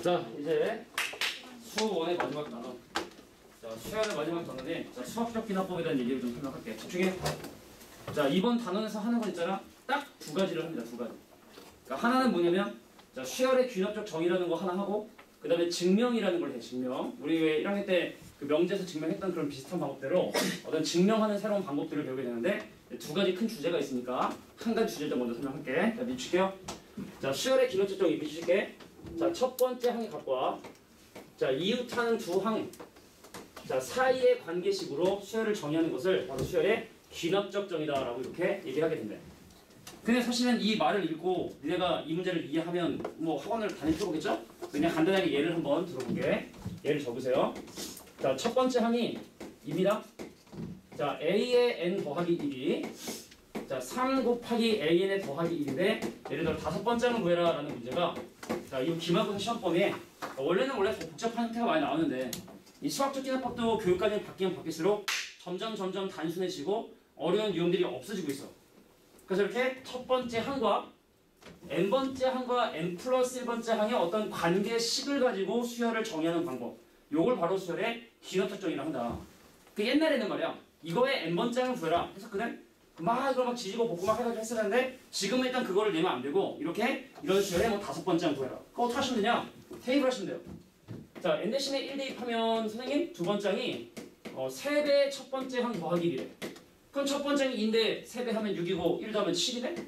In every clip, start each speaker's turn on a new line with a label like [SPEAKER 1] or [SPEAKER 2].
[SPEAKER 1] 자, 이제 수1의 마지막 단어. 자, 수연의 마지막 단어인데, 자, 수학적 기납법에 대한 얘기를 좀 설명할게. 집중해. 자, 이번 단원에서 하는 거 있잖아. 딱 두 가지를 합니다. 두 가지. 그러니까 하나는 뭐냐면, 자, 수열의 귀납적 정의라는 거 하나 하고, 그 다음에 증명이라는 걸 해, 증명. 우리 왜 1학년 때 그 명제에서 증명했던 그런 비슷한 방법대로 어떤 증명하는 새로운 방법들을 배우게 되는데, 두 가지 큰 주제가 있으니까 한 가지 주제를 먼저 설명할게. 자, 미칠게요. 자, 수열의 귀납적 정의 미칠게. 자, 첫 번째 항이 갖고 와. 자, 이웃하는 두 항. 자, 사이의 관계식으로 수열을 정의하는 것을 바로 수열의 귀납적 정의다라고 이렇게 얘기를 하게 된대. 근데 사실은 이 말을 읽고 니네가 이 문제를 이해하면 뭐 학원을 다닐 필요 없겠죠? 그냥 간단하게 예를 한번 들어볼게. 예를 적으세요. 자, 첫 번째 항이 입니다. 자, a의 n 더하기 1이 자, 3 곱하기 an의 더하기 1인데 예를 들어 다섯 번째 항을 구해라 라는 문제가 자, 이 기말고사 시험범위에 원래는 원래 더 복잡한 형태가 많이 나오는데 이 수학적 기납법도 교육과정이 바뀌면 바뀔수록 점점 단순해지고 어려운 유형들이 없어지고 있어. 그래서 이렇게 첫 번째 항과 n번째 항과 n 플러스 1번째 항의 어떤 관계식을 가지고 수열을 정의하는 방법, 요걸 바로 수열의 귀납적 정의라고 한다. 그 옛날에는 말이야, 이거에 n번째 항을 구해라 했었거든? 이걸 막 지지고 볶고 막 해가지고 했었는데 지금은 일단 그거를 내면 안 되고 이렇게 이런 수열의 뭐 다섯 번째 항 구해라. 그거 어떻게 하시면 되냐? 테이블 하시면 돼요. 자, n 대신에 1 대입하면 선생님 두 번째 항이 3배 첫 번째 항 더하기 1이래. 그럼 첫 번째 항이 2인데 3배 하면 6이고 1 더하면 7이네?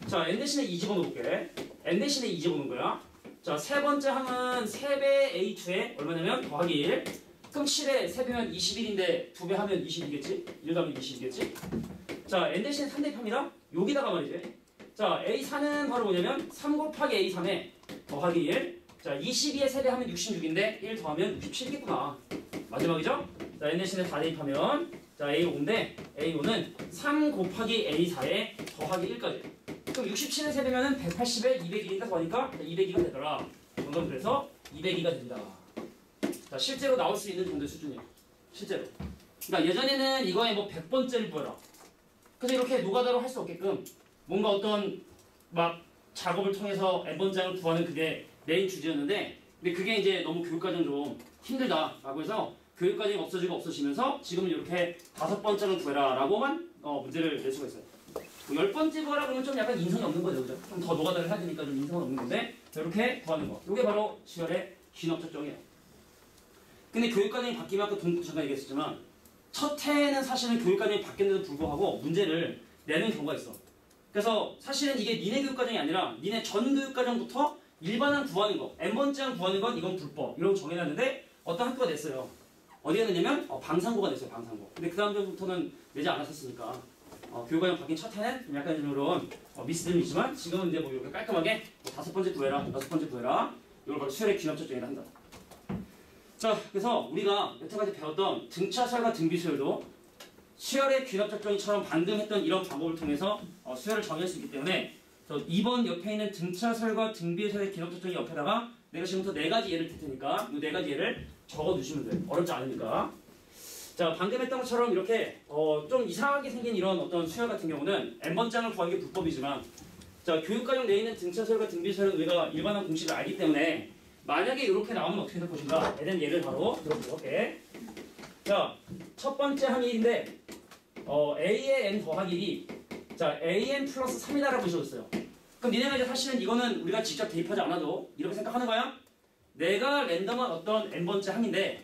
[SPEAKER 1] 자, n 대신에 2 집어넣을게. n 대신에 2 집어넣은 거야. 자, 세 번째 항은 3배 a2에 얼마냐면 더하기 1. 그럼 7에 3배면 21인데 2배 하면 20이겠지? 1 더하면 20이겠지? 자, n 대신에 3 대입합니다. 여기다가 말이지. 자, a4는 바로 뭐냐면 3 곱하기 a3에 더하기 1. 자, 22에 3배 하면 66인데 1 더하면 67이겠구나. 마지막이죠? 자, n 대신에 4 대입하면 자, a5인데 a5는 3 곱하기 a4에 더하기 1까지. 그럼 67에 3배면은 180에 202니까 더하니까 202가 되더라. 정답은 그래서 202가 됩니다. 자, 실제로 나올 수 있는 정도의 수준이에요. 실제로. 그러니까 예전에는 이거에 뭐 100번째를 보여라. 그래서 이렇게 노가다로 할 수 없게끔 뭔가 어떤 막 작업을 통해서 n번장을 구하는 그게 메인 주제였는데, 근데 그게 이제 너무 교육과정 좀 힘들다라고 해서 교육과정이 없어지면서 지금은 이렇게 5번째는 구해라 라고만 문제를 낼 수가 있어요. 뭐 10번째 구하라 그러면 좀 약간 인성이 없는 거죠, 그죠? 좀 더 노가다를 해야 되니까 좀 인성은 없는 건데, 이렇게 구하는 거. 이게 바로 수열의 귀납적 정의예요. 근데 교육과정이 바뀌면 아까 잠깐 얘기했었지만, 첫 해에는 사실은 교육과정이 바뀌었는데도 불구하고 문제를 내는 경우가 있어. 그래서 사실은 이게 니네 교육과정이 아니라 니네 전 교육과정부터 일반항 구하는 거, n번째 항 구하는 건 이건 불법, 이런 거 정해놨는데 어떤 학교가 냈어요. 어디가 냈냐면 방상고가 냈어요, 방상고. 근데 그 다음부터는 내지 않았었으니까 교육과정 바뀐 첫 해는 좀 약간 이런 미스들이 있지만 지금은 이제 뭐 이렇게 깔끔하게 뭐 5번째 구해라, 6번째 구해라, 이걸 바로 수열의 귀납적 정의를 한다. 자, 그래서 우리가 여태까지 배웠던 등차수열과 등비수열도 수열의 귀납적 정의처럼 방금 했던 이런 방법을 통해서 수열을 정의할 수 있기 때문에 이번 옆에 있는 등차수열과 등비수열의 귀납적 정의 옆에다가 내가 지금부터 4가지 예를 들 테니까 이 4가지 예를 적어두시면 돼요. 어렵지 않으니까. 자, 방금 했던 것처럼 이렇게 좀 이상하게 생긴 이런 어떤 수열 같은 경우는 n번장을 구하는 게 불법이지만, 자, 교육과정 내에 있는 등차수열과 등비수열은 우리가 일반한 공식을 알기 때문에 만약에 이렇게 나오면 어떻게 될 것인가? 에 대한 예를 바로 들어보도록 할게. 자, 첫 번째 항이 1인데 a의 n 더하기 1이 자, an 플러스 3이다라고 주어졌어요. 그럼 니네가 이제 사실은 이거는 우리가 직접 대입하지 않아도 이렇게 생각하는 거야? 내가 랜덤한 어떤 n번째 항인데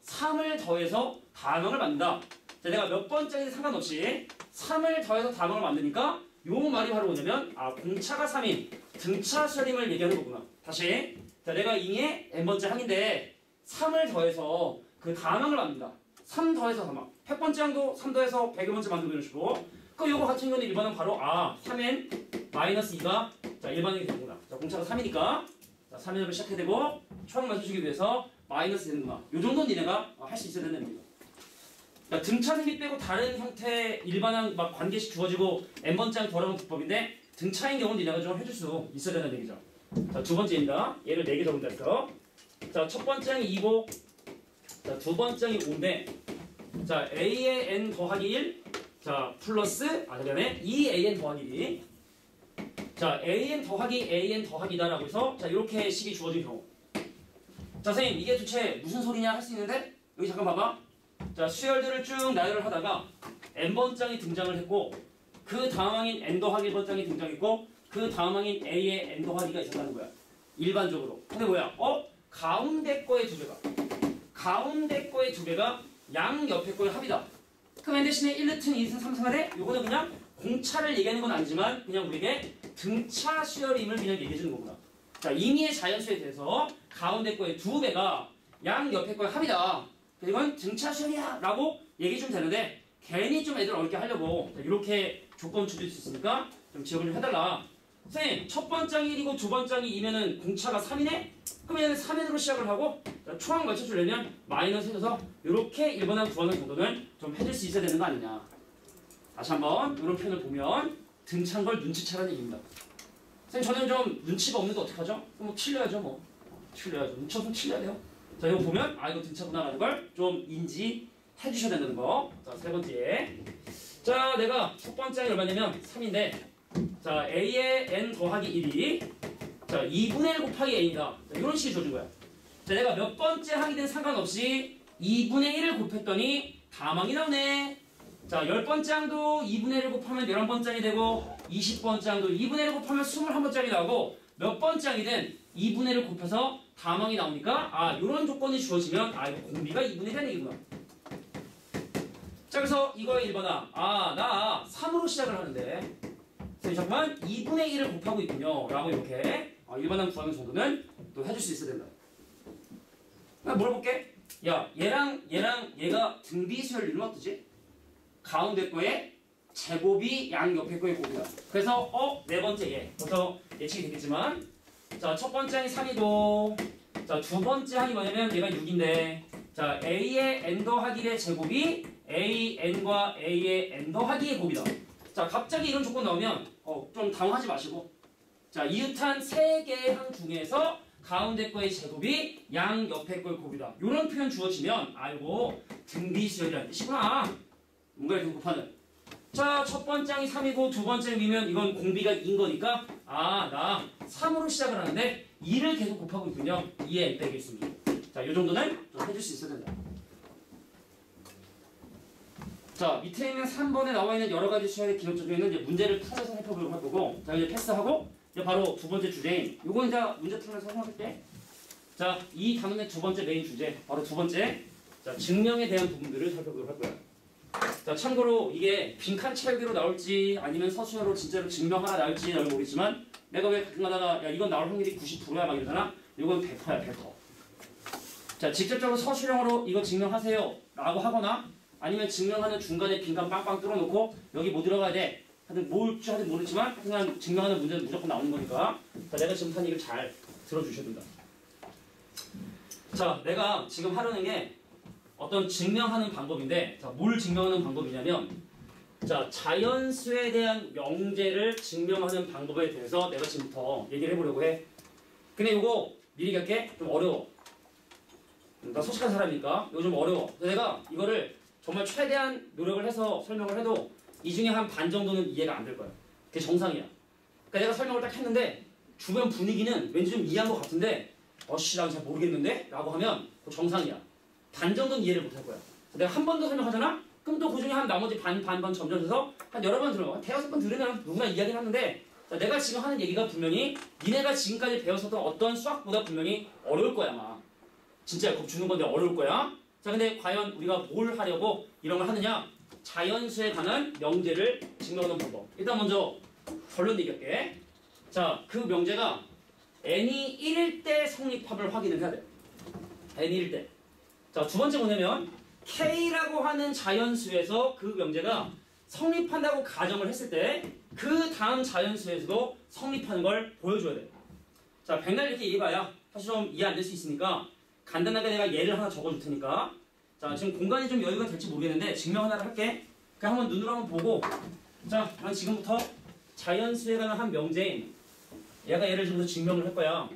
[SPEAKER 1] 3을 더해서 다항을 만든다. 자, 내가 몇 번째인지 상관없이 3을 더해서 다항을 만드니까 요 말이 바로 뭐냐면 공차가 3인 등차수열임을 얘기하는 거구나. 다시. 자, 내가 이미 n번째 항인데 3을 더해서 그 다항을 만든다. 3 더해서 3항. 100번째 항도 3 더해서 100번째 만들고 이런 식으로. 그럼 요거 같은 경우는 일반은 바로3n 마이너스 2가 자, 일반이 되는구나. 자, 공차가 3이니까 자, 3n으로 시작해야 되고 초항 맞춰주기 위해서 마이너스 되는구나. 요 정도는 니네가 할 수 있어야 되는 겁니다. 자, 등차 등비 빼고 다른 형태 일반항 막 관계식 주어지고 n번째 항 더하면 불법인데 등차인 경우는 니네가 좀 해줄 수 있어야 된다는 얘기죠. 자, 두 번째입니다. 얘를 4개 적은다 했어. 자, 첫 번째 항이 2고 자, 두 번째 항이 5인데 자, a의 n 더하기 1 자, 플러스 그다음에 2an 더하기 2 자, an 더하기 an 더하기다라고 해서 자, 이렇게 식이 주어진 경우. 자, 선생님 이게 도대체 무슨 소리냐 할 수 있는데 여기 잠깐 봐봐. 자, 수열들을 쭉 나열을 하다가 n번장이 등장을 했고 그 다음 항인 n 더하기 1번장이 등장했고 그 다음 항인 a의 n 더하기가 있었다는 거야. 일반적으로. 근데 뭐야? 가운데 거의 두 배가. 가운데 거의 두 배가 양 옆에 거의 합이다. 그럼 n 대신에 1루튼 2승 3승 하래? 요거는 그냥 공차를 얘기하는 건 아니지만 그냥 우리에게 등차 수열임을 그냥 얘기해 주는 거구나. 자, 임의의 자연수에 대해서 가운데 거의 두 배가 양 옆에 거의 합이다. 이건 등차 수열이야 라고 얘기해 주면 되는데 괜히 좀 애들 어렵게 하려고 이렇게 조건 주줄 수 있으니까 좀 지적을 좀 해달라. 선생님 첫 번장이 1이고 두 번장이 2면은 공차가 3이네? 그럼 얘는 3n으로 시작을 하고 초항 맞춰주려면 마이너스 해줘서 이렇게 1번하고 2번하고 정도는 좀 해줄 수 있어야 되는 거 아니냐. 다시 한번 이런 표현을 보면 등차인 걸 눈치채라는 얘기입니다. 선생님 저는 좀 눈치가 없는데 어떡하죠? 뭐 틀려야죠 뭐. 틀려야죠. 눈치 없으면 틀려야 돼요. 자 이거 보면 이거 등차구나라는 걸 좀 인지해 주셔야 된다는 거. 자, 세 번째. 자, 내가 첫 번째 얼마냐면 3인데 자, a의 n 더하기 1이 자, 2분의 1 곱하기 n이다. 자, 이런 식이 줘준 거야. 자, 내가 몇 번째 항이든 상관없이 2분의 1을 곱했더니 다망이 나오네. 자, 10번째 항도 2분의 1을 곱하면 11번째 항이 되고 20번째 항도 2분의 1을 곱하면 21번째 항이 나오고 몇 번째 항이든 2분의 1을 곱해서 다망이 나오니까 요런 조건이 주어지면 이거 공비가 2분의 1이라는 얘기구나. 자, 그래서 이거의 1번아 나 3으로 시작을 하는데 잠깐만 2분의 1을 곱하고 있군요 라고 이렇게 1번항 구하는 정도는 또 해줄 수 있어야 된다. 물어볼게. 야, 얘랑 얘가 등비수열 이름 어떠지? 가운데 거에 제곱이 양 옆에 거에 곱이야. 그래서 네 번째 얘 벌써 예측이 되겠지만 자, 첫 번째 항이 3이고 자, 두 번째 항이 뭐냐면 얘가 6인데 자, a의 n 더하기 1의 제곱이 a,n과 a의 n 더하기의 곱이다. 자, 갑자기 이런 조건 나오면 좀 당황하지 마시고 자, 이웃한 세 개의 항 중에서 가운데 거의 제곱이 양 옆에 거의 곱이다. 이런 표현 주어지면 이거 등비수열이라는 뜻이구나. 뭔가 이렇게 곱하는. 자, 첫 번째 항이 3이고 두 번째 2면 이건 공비가 2인 거니까 나 3으로 시작을 하는데 2를 계속 곱하고 있군요. 2의 n 빼기 있습니다. 자, 이 정도는 좀 해줄 수 있어야 된다. 자, 밑에 있는 3번에 나와 있는 여러 가지 수열의 기록 중에 있는 문제를 풀어서 살펴보려고 할 거고 자, 이제 패스하고 이제 바로 두 번째 주제인 요거 이제 문제 풀면서 설명할게. 자, 이 단원의 두 번째 메인 주제 바로 두 번째 자, 증명에 대한 부분들을 살펴보도록 할 거야. 자, 참고로 이게 빈칸 채우기로 나올지 아니면 서술어로 진짜로 증명 하나 나올지 는 모르겠지만 내가 왜 가끔 가다가 야 이건 나올 확률이 90%야 막 이러잖아. 이건 100%야 100%. 자, 직접적으로 서술형으로 이거 증명하세요 라고 하거나 아니면 증명하는 중간에 빈칸 빵빵 뚫어놓고 여기 뭐 들어가야 돼 하여튼 뭘지 하든 모르지만 그냥 증명하는 문제는 무조건 나오는 거니까 자, 내가 지금 한 얘기를 잘 들어주셔야 된다. 자, 내가 지금 하려는 게 어떤 증명하는 방법인데 자, 뭘 증명하는 방법이냐면 자, 자연수에 대한 명제를 증명하는 방법에 대해서 내가 지금부터 얘기를 해보려고 해. 근데 이거 미리 갈게 좀 어려워. 나 소식한 사람이니까 이거 좀 어려워. 내가 이거를 정말 최대한 노력을 해서 설명을 해도 이 중에 한 반 정도는 이해가 안 될 거야. 그게 정상이야. 그러니까 내가 설명을 딱 했는데 주변 분위기는 왠지 좀 이해한 것 같은데 난 잘 모르겠는데? 라고 하면 그거 정상이야. 반 정도는 이해를 못 할 거야. 내가 한 번 더 설명하잖아? 그럼 또 그 중에 한 나머지 반 점점해서 한 여러 번 들어. 한 대여섯 번 들으면 누구나 이야기를 하는데 자, 내가 지금 하는 얘기가 분명히 니네가 지금까지 배웠었던 어떤 수학보다 분명히 어려울 거야 아마. 진짜 겁 주는 건데 어려울 거야. 자, 근데 과연 우리가 뭘 하려고 이런 걸 하느냐? 자연수에 관한 명제를 증명하는 방법. 일단 먼저 결론 얘기할게. 자, 그 명제가 n이 1일 때 성립합을 확인을 해야 돼. n이 1일 때. 자, 두 번째 뭐냐면 k라고 하는 자연수에서 그 명제가 성립한다고 가정을 했을 때 그 다음 자연수에서도 성립하는 걸 보여줘야 돼. 자, 백날 이렇게 얘기해봐야 사실 좀 이해 안 될 수 있으니까 간단하게 내가 예를 하나 적어줄 테니까 자, 지금 공간이 좀 여유가 될지 모르겠는데 증명 하나를 할게. 그냥 한번 눈으로 한번 보고 자, 난 지금부터 자연수에 관한 한 명제인 얘가 얘를 지금부터 증명을 할 거야.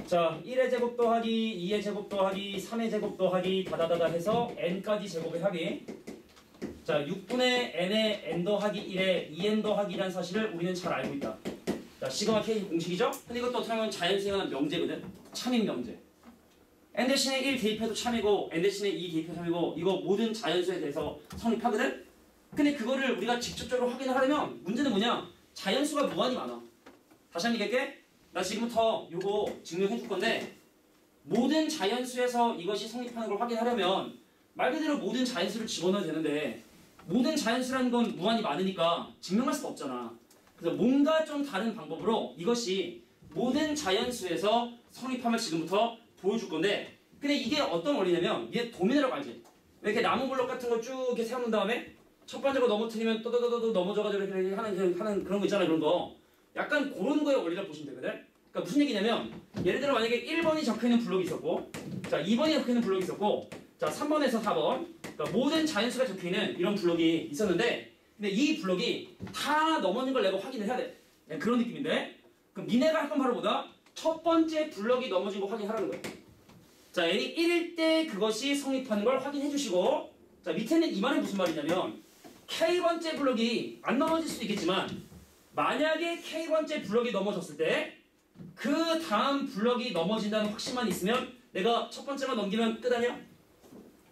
[SPEAKER 1] 자, 1의 제곱 더하기 2의 제곱 더하기 3의 제곱 더하기 다다다다 해서 n까지 제곱의 합이 자, 6분의 n의 n 더하기 1의 2n 더하기 1이라는 사실을 우리는 잘 알고 있다. 자, 시그마 K 공식이죠? 근데 이것도 어떻게 보면 자연수에 관한 명제거든. 참인 명제. n 대신에 1 대입해도 참이고 n 대신에 2 대입해도 참이고 이거 모든 자연수에 대해서 성립하거든? 근데 그거를 우리가 직접적으로 확인을 하려면 문제는 뭐냐? 자연수가 무한히 많아. 다시 한번 얘기할게. 나 지금부터 이거 증명해 줄 건데 모든 자연수에서 이것이 성립하는 걸 확인하려면 말 그대로 모든 자연수를 집어넣어야 되는데 모든 자연수라는 건 무한히 많으니까 증명할 수가 없잖아. 그래서 뭔가 좀 다른 방법으로 이것이 모든 자연수에서 성립함을 지금부터 보여줄 건데 근데 이게 어떤 원리냐면 이게 도미노라고 알지? 이렇게 나무 블록 같은 거 쭉 이렇게 세워놓은 다음에 첫 번째 거 넘어뜨리면 또또또또 넘어져가지고 이렇게 하는 그런 거 있잖아. 그런 거 약간 그런 거의 원리를 보시면 되거든. 그러니까 무슨 얘기냐면 예를 들어 만약에 1번이 적혀있는 블록이 있었고 자 2번이 적혀있는 블록이 있었고 자 3번에서 4번 그러니까 모든 자연수가 적혀있는 이런 블록이 있었는데 근데 이 블록이 다 넘어진 걸 내가 확인을 해야 돼. 그런 느낌인데 그럼 니네가 할 건 바로 뭐다? 첫 번째 블록이 넘어진 거 확인하라는 거야. 자 n이 1일 때 그것이 성립하는 걸 확인해 주시고 자 밑에는 이 말이 무슨 말이냐면 K번째 블록이 안 넘어질 수도 있겠지만 만약에 K번째 블록이 넘어졌을 때 그 다음 블록이 넘어진다는 확신만 있으면 내가 첫 번째만 넘기면 끝 아니야?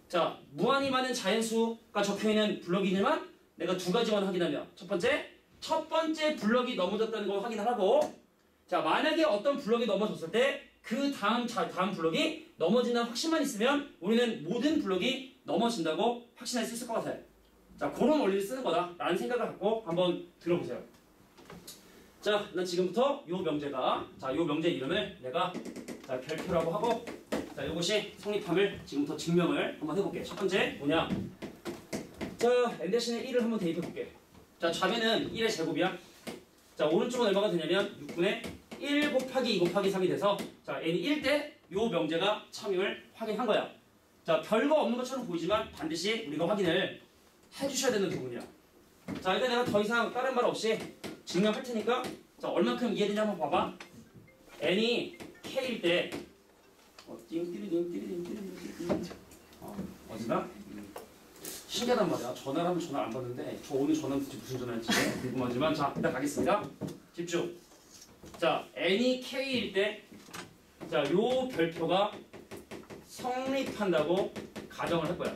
[SPEAKER 1] 자 무한히 많은 자연수가 적혀있는 블록이지만 내가 두 가지만 확인하면 첫 번째 블록이 넘어졌다는 걸 확인하라고 자 만약에 어떤 블록이 넘어졌을 때 그 다음 블록이 넘어진다는 확신만 있으면 우리는 모든 블록이 넘어진다고 확신할 수 있을 것 같아요. 자 그런 원리를 쓰는 거다 라는 생각을 갖고 한번 들어보세요. 자, 난 지금부터 요 명제가 자, 요 명제 이름을 내가 자, 별표라고 하고 자, 이것이 성립함을 지금부터 증명을 한번 해볼게. 첫 번째 뭐냐? 자, n 대신에 1을 한번 대입해 볼게. 자, 좌변은 1의 제곱이야. 자, 오른쪽은 얼마가 되냐면 6분의 1 곱하기 2 곱하기 3이 돼서 자, n이 1 때 요 명제가 참임을 확인한 거야. 자, 별거 없는 것처럼 보이지만 반드시 우리가 확인을 해주셔야 되는 부분이야. 자, 일단 내가 더 이상 다른 말 없이 증명할 테니까 자 얼만큼 이해되냐 한번 봐봐. n이 k일 때 어디나? 신기하단 말이야. 전화를 하면 전화 안 받는데 저 오늘 전화는 도대체 무슨 전화인지 궁금하지만 자 일단 가겠습니다. 집중. 자 n이 k일 때 자 요 별표가 성립한다고 가정을 할 거야.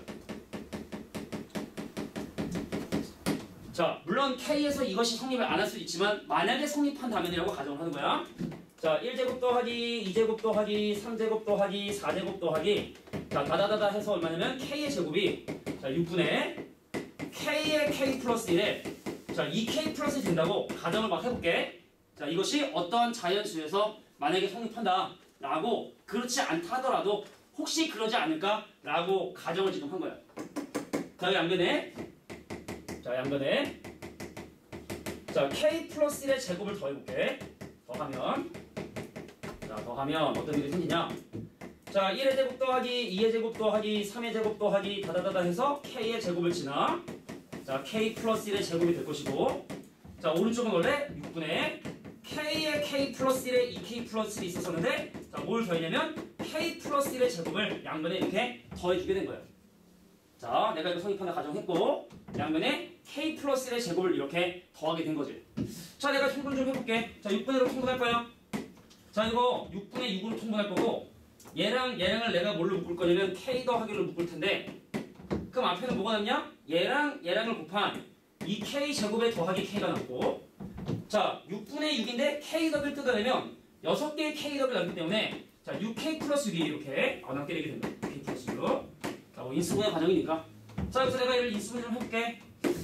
[SPEAKER 1] 자, 물론 K에서 이것이 성립을 안 할 수도 있지만 만약에 성립한다면이라고 가정을 하는 거야. 자, 1제곱 더하기 2제곱 더하기 3제곱 더하기 4제곱 더하기 자, 다다다다 해서 얼마냐면 K의 제곱이 자, 6분의 K의 K 플러스 1에 자, 2K 플러스 1이 된다고 가정을 막 해볼게. 자, 이것이 어떠한 자연수에서 만약에 성립한다 라고 그렇지 않다 하더라도 혹시 그러지 않을까 라고 가정을 지금 한 거야. 자, 양변에 자, 양변에 자, k 플러스 1의 제곱을 더해볼게. 더하면 자, 더하면 어떤 일이 생기냐? 자, 1의 제곱 더하기 2의 제곱 더하기 3의 제곱 더하기 다다다다 해서 k의 제곱을 지나 자, k 플러스 1의 제곱이 될 것이고 자, 오른쪽은 원래 6분의 k의 k 플러스 1에 2k 플러스 1이 있었었는데 자, 뭘 더했냐면 k 플러스 1의 제곱을 양변에 이렇게 더해주게 된 거예요. 자, 내가 이거 성립한다 가정했고 양면에 k 플러스 1의 제곱을 이렇게 더하게 된 거지. 자, 내가 통분 좀 해볼게. 자, 6분의 1로 통분할 거야. 자, 이거 6분의 6으로 통분할 거고 얘랑을 내가 뭘로 묶을 거냐면 k 더하기로 묶을 텐데 그럼 앞에는 뭐가 남냐? 얘랑을 곱한 2k 제곱에 더하기 k가 남고 자, 6분의 6인데 k 더비를 뜯어내면 6개의 k 더비를 남기 때문에 자, 6k 플러스 6이 이렇게 남게 되게 됩니다. k 플러스 6. 자, 뭐 인수분해 과정이니까. 자, 그래서 내가 이를 인수분해 좀 해볼게.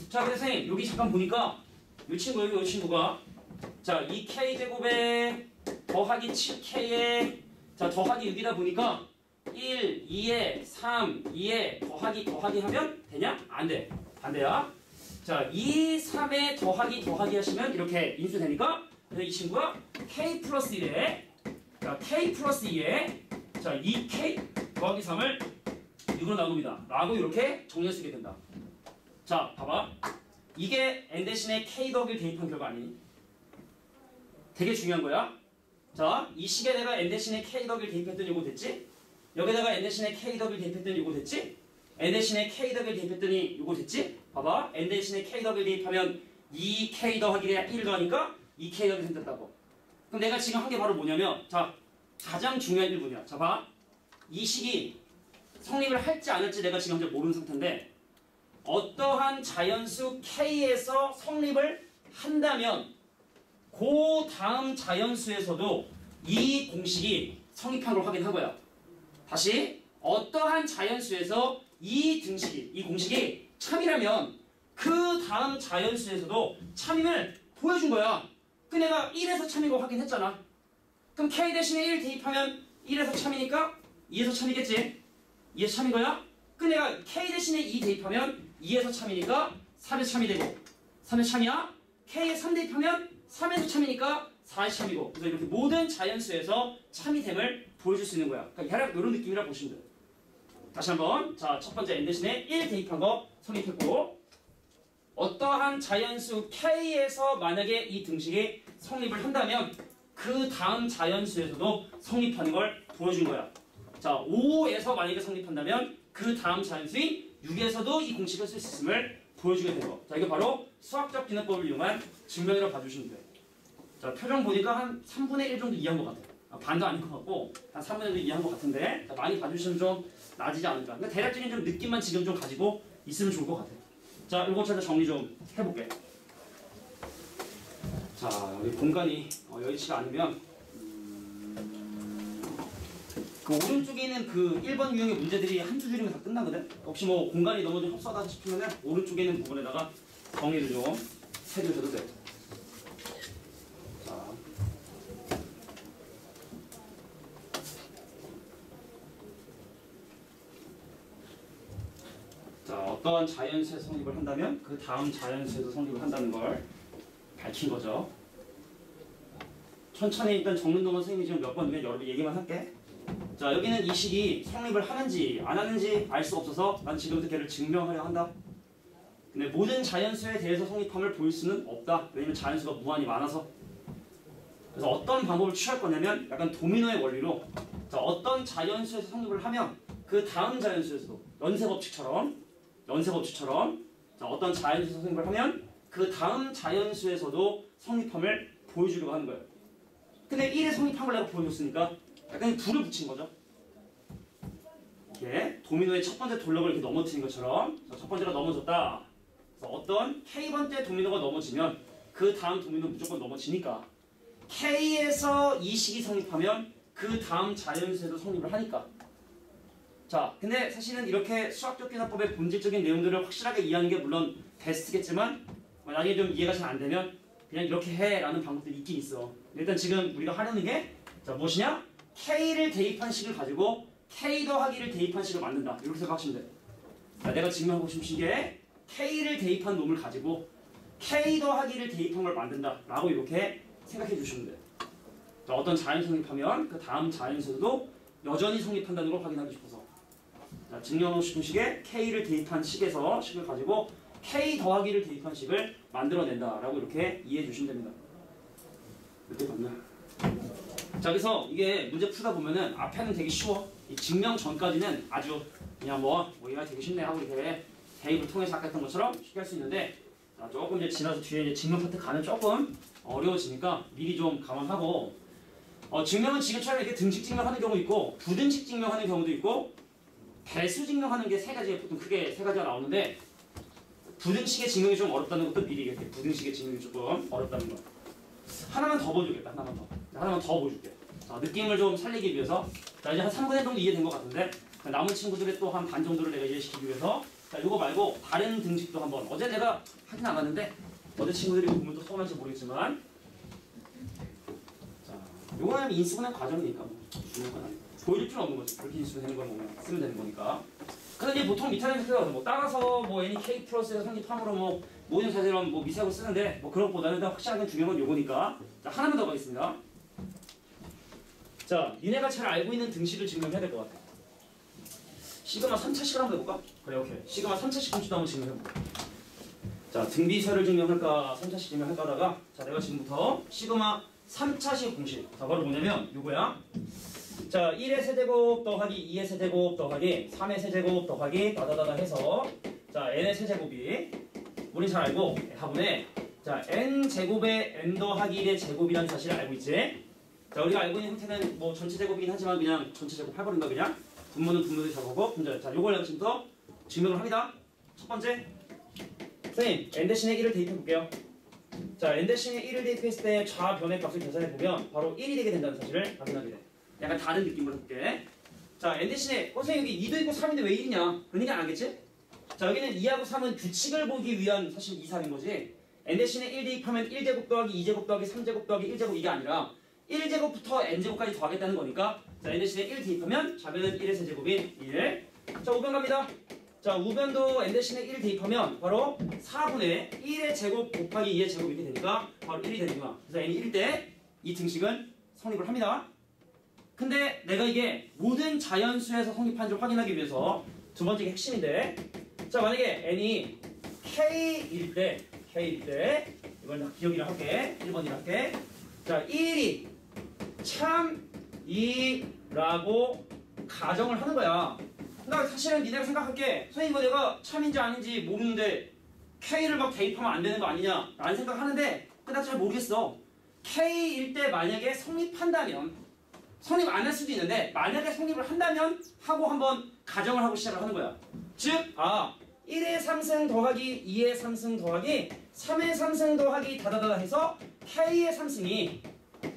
[SPEAKER 1] 자, 그래서 선생님 여기 잠깐 보니까 이 친구가 자, 2k 제곱에 더하기 7k에 자, 더하기 6이다 보니까 1, 2에 3, 2에 더하기 하면 되냐? 안 돼. 반대야. 자, 2, 3에 더하기 하시면 이렇게 인수되니까 그래서 이 친구가 k 플러스 1에 자, k 플러스 2에 자, 2k 더하기 3을 6으로 나눕니다. 라고 이렇게 정리할 수 있게 된다. 자, 봐봐. 이게 n 대신에 k 더하기를 대입한 결과 아니니? 되게 중요한 거야. 자, 이 식에 내가 n 대신에 k 더하기를 대입했더니 이거 됐지? 여기다가 n 대신에 k 더하기를 대입했더니 이거 됐지? n 대신에 k 더하기를 대입했더니 이거 됐지? 봐봐. n 대신에 k 더블 대입하면 2k 더하기 1 더하니까 2k 더블이 생겼다고. 그럼 내가 지금 한 게 바로 뭐냐면 자 가장 중요한 1분이야. 자 봐. 이 식이 성립을 할지 안 할지 내가 지금 현재 모르는 상태인데 어떠한 자연수 k에서 성립을 한다면 그 다음 자연수에서도 이 공식이 성립한 걸 확인한 거야. 다시 어떠한 자연수에서 이 공식이 참이라면 그 다음 자연수에서도 참임을 보여준 거야. 그 내가 1에서 참인 거 확인했잖아. 그럼 k 대신에 1 대입하면 1에서 참이니까 2에서 참이겠지. 2에서 참인 거야. 그 내가 k 대신에 2 대입하면 2에서 참이니까 3에서 참이 되고 3에서 참이야. k에 3 대입하면 3에서 참이니까 4에서 참이고. 그래서 이렇게 모든 자연수에서 참이됨을 보여줄 수 있는 거야. 그러니까 대략 이런 느낌이라 보시면 돼요. 다시 한번 자 첫 번째 n 대신에 1 대입한 거 성립했고 어떠한 자연수 k에서 만약에 이 등식이 성립을 한다면 그 다음 자연수에서도 성립하는 걸 보여준 거야. 자 5에서 만약에 성립한다면 그 다음 자연수인 6에서도 이 공식을 쓸 수 있음을 보여주게 된 거. 자 이게 바로 수학적 기능법을 이용한 증명이라고 봐주시면 돼요. 자 표정 보니까 한 3분의 1 정도 이해한 것 같아요. 반도 아닌 것 같고 한 3분의 1 정도 이해한 것 같은데 자, 많이 봐주시면 좀 나아지지 않을까. 그러니까 대략적인 좀 느낌만 지금 좀 가지고 있으면 좋을 것 같아요. 자 이거 차례 정리 좀 해볼게. 자 여기 공간이 여의치가 않으면 그 오른쪽에 있는 그 1번 유형의 문제들이 한두 줄이면 다 끝나거든. 혹시 뭐 공간이 너무 좀 협소하다 싶으면 오른쪽에 있는 부분에다가 정리를 좀 해주셔도 돼요. 자, 어떠한 자연수에 성립을 한다면 그 다음 자연수에도 성립을 한다는 걸 밝힌 거죠. 천천히 일단 적는 동안 선생님이 지금 몇 번이면 여러 번 얘기만 할게. 자 여기는 이 식이 성립을 하는지 안 하는지 알 수 없어서 난 지금부터 걔를 증명하려 한다. 근데 모든 자연수에 대해서 성립함을 보일 수는 없다. 왜냐면 자연수가 무한히 많아서. 그래서 어떤 방법을 취할 거냐면 약간 도미노의 원리로 자 어떤 자연수에서 성립을 하면 그 다음 자연수에서도 연쇄법칙처럼 자 어떤 자연수에서 성립을 하면 그 다음 자연수에서도 성립함을 보여주려고 하는 거예요. 근데 1의 성립한 걸 내가 보여줬으니까 약간 불을 붙인 거죠. 이렇게 도미노의 첫 번째 돌력을 이렇게 넘어뜨린 것처럼 첫 번째가 넘어졌다. 그래서 어떤 K번째 도미노가 넘어지면 그 다음 도미노 무조건 넘어지니까 K에서 이 식이 성립하면 그 다음 자연수에도 성립을 하니까. 자, 근데 사실은 이렇게 수학적 계산법의 본질적인 내용들을 확실하게 이해하는 게 물론 베스트겠지만 나중에 좀 이해가 잘 안 되면 그냥 이렇게 해라는 방법들이 있긴 있어. 일단 지금 우리가 하려는 게 자 무엇이냐? K를 대입한 식을 가지고 K 더하기를 대입한 식을 만든다. 이렇게 생각하시면 돼. 자, 내가 증명하고 싶은 게 K를 대입한 놈을 가지고 K 더하기를 대입한 걸 만든다. 라고 이렇게 생각해 주시면 돼요. 자, 어떤 자연수 성립하면 그 다음 자연수도 여전히 성립한다는 걸 확인하고 싶어서 자, 증명하고 싶은 식에 K를 대입한 식에서 식을 가지고 K 더하기를 대입한 식을 만들어낸다. 라고 이렇게 이해해 주시면 됩니다. 이렇게 봤나? 자, 그래서 이게 문제 풀다 보면은 앞에는 되게 쉬워. 이 증명 전까지는 아주 그냥 뭐 얘가 되게 쉽네 하고 이렇게 대입을 통해서 아까 했던 것처럼 쉽게 할 수 있는데 자, 조금 이제 지나서 뒤에 이제 증명 파트 가면 조금 어려워지니까 미리 좀 감안하고 증명은 지금처럼 이렇게 등식 증명하는 경우 있고 부등식 증명하는 경우도 있고 배수 증명하는 게 세 가지 보통 크게 세 가지가 나오는데 부등식의 증명이 좀 어렵다는 것도 미리 이렇게 부등식의 증명이 조금 어렵다는 거. 하나만 더 보여주겠다. 하나만 더 보여줄게. 자, 느낌을 좀 살리기 위해서 자 이제 한 3분의 1 정도 이해된 것 같은데 남은 친구들의 또 한 반 정도를 내가 이해시키기 위해서 자 이거 말고 다른 등식도 한번 어제 내가 하진 않았는데 어제 친구들이 보면 또 서운할지 모르겠지만 자 이거는 인수분해 과정이니까 뭐 중요한 건 아니고 보여줄 필요 없는 거지. 그렇게 인수분해 되는 건 뭐 쓰면 되는 거니까. 근데 이제 보통 밑에는 뭐 따라서 뭐 any k 플러스에서 성립함으로 뭐 모든 사실은 뭐 미세하고 쓰는데 뭐 그런 것보다는 확실하게 중요한 건 요거니까 자 하나만 더 가겠습니다. 자 니네가 잘 알고 있는 등식을 증명해야 될 것 같아. 시그마 3차식을 한번 해볼까? 그래 오케이. 시그마 3차식 공식도 한번 증명해볼까? 자 등비설을 증명할까 3차식 증명할까 하다가 자 내가 지금부터 시그마 3차식 공식 자 바로 뭐냐면 요거야. 자 1의 세제곱 더하기 2의 세제곱 더하기 3의 세제곱 더하기 다다다다 해서 자 n의 세제곱이 우린 잘 알고 다분에 자 n 제곱에 n 더하기 1의 제곱이라는 사실을 알고 있지. 자 우리가 알고 있는 형태는 뭐 전체 제곱이긴 하지만 그냥 전체 제곱 해버린다 그냥. 분모는 분모대로 잡아보고 분자. 자 요걸 내가 지금부터 증명을 합니다. 첫 번째 선생님 n 대신에 1을 대입해 볼게요. 자 n 대신에 1을 대입했을 때 좌변의 값을 계산해 보면 바로 1이 되게 된다는 사실을 확인하게 돼. 약간 다른 느낌으로 해볼게. 자 n 대신에 선생님 여기 2도 있고 3인데 왜 1이냐? 그런 얘기 안 하겠지? 자 여기는 2하고 3은 규칙을 보기 위한 사실 2, 3인 거지. n 대신에 1 대입하면 1제곱 더하기 2제곱 더하기 3제곱 더하기 1제곱 이게 아니라 1제곱부터 n제곱까지 더하겠다는 거니까 자 n 대신에 1 대입하면 좌변은 1의 세제곱인 1. 자 우변 갑니다. 자 우변도 n 대신에 1 대입하면 바로 4분의 1의 제곱 곱하기 2의 제곱 이렇게 되니까 바로 1이 되는구나. 그래서 n이 1일 때 이 등식은 성립을 합니다. 근데 내가 이게 모든 자연수에서 성립한지를 확인하기 위해서 두 번째 게 핵심인데 자 만약에 n이 k일 때 이걸 다 기억이라 할게. 1번이라 할게. 자 1이 참 2라고 가정을 하는 거야. 그러니까 사실은 니네가 생각할게 선생님 이거 내가 참인지 아닌지 모르는데 K를 막 대입하면 안 되는 거 아니냐 라는 생각하는데 나 잘 모르겠어. K일 때 만약에 성립한다면 성립 안 할 수도 있는데 만약에 성립을 한다면 하고 한번 가정을 하고 시작을 하는 거야. 즉 1의 상승 더하기 2의 상승 더하기 3의 상승 더하기 다다다다 해서 K의 상승이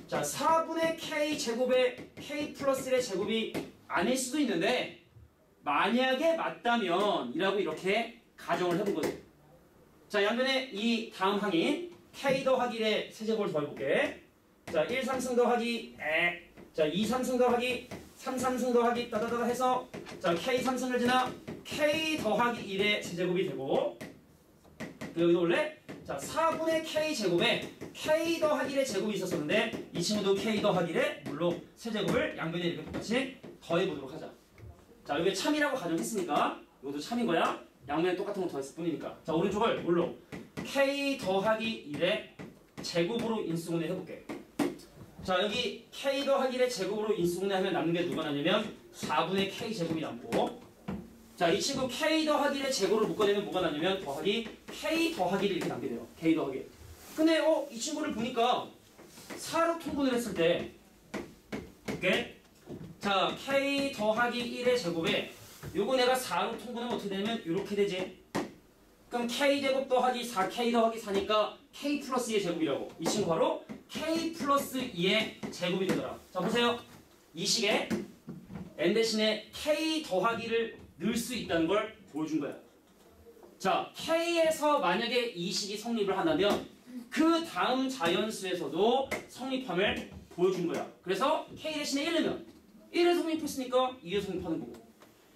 [SPEAKER 1] 자 4분의 K 제곱의 K 플러스 1의 제곱이 아닐 수도 있는데 만약에 맞다면 이라고 이렇게 가정을 해본 거지. 자 양변에 이 다음 항인 K 더하기 1의 세제곱을 더해볼게. 자 1 상승 더하기 자 2 상승 더하기 3 상승 더하기 따다다다 해서 자 K 상승을 지나 K 더하기 1의 세제곱이 되고 여기도 원래 자 4분의 K 제곱에 K 더하기 1의 제곱이 있었었는데 이 친구도 K 더하기 1의 물로 세제곱을 양변에 이렇게 똑같이 더해보도록 하자. 자 여기 참이라고 가정했으니까 이것도 참인 거야. 양면에 똑같은 거 더했을 뿐이니까. 자 오른쪽을 뭘로? K 더하기 1의 제곱으로 인수분해 해볼게. 자 여기 K 더하기 1의 제곱으로 인수분해 하면 남는 게 누가 나냐면 4분의 K 제곱이 남고 자 이 친구 K 더하기 1의 제곱을 묶어내면 뭐가 나냐면 더하기 K 더하기 1 이렇게 남게 돼요. K 더하기. 근데 이 친구를 보니까 4로 통분을 했을 때 오케이? 자 K 더하기 1의 제곱에 요거 내가 4로 통분하면 어떻게 되냐면 이렇게 되지. 그럼 K제곱 더하기 4K 더하기 4니까 K 플러스 2의 제곱이라고. 이 친구 바로 K 플러스 2의 제곱이 되더라. 자 보세요. 이 식에 n 대신에 K 더하기를 넣을 수 있다는 걸 보여준 거야. 자 K에서 만약에 이 식이 성립을 한다면 그 다음 자연수에서도 성립함을 보여준 거야. 그래서 K 대신에 1 넣으면 1에 성립했으니까 2에 성립하는 거고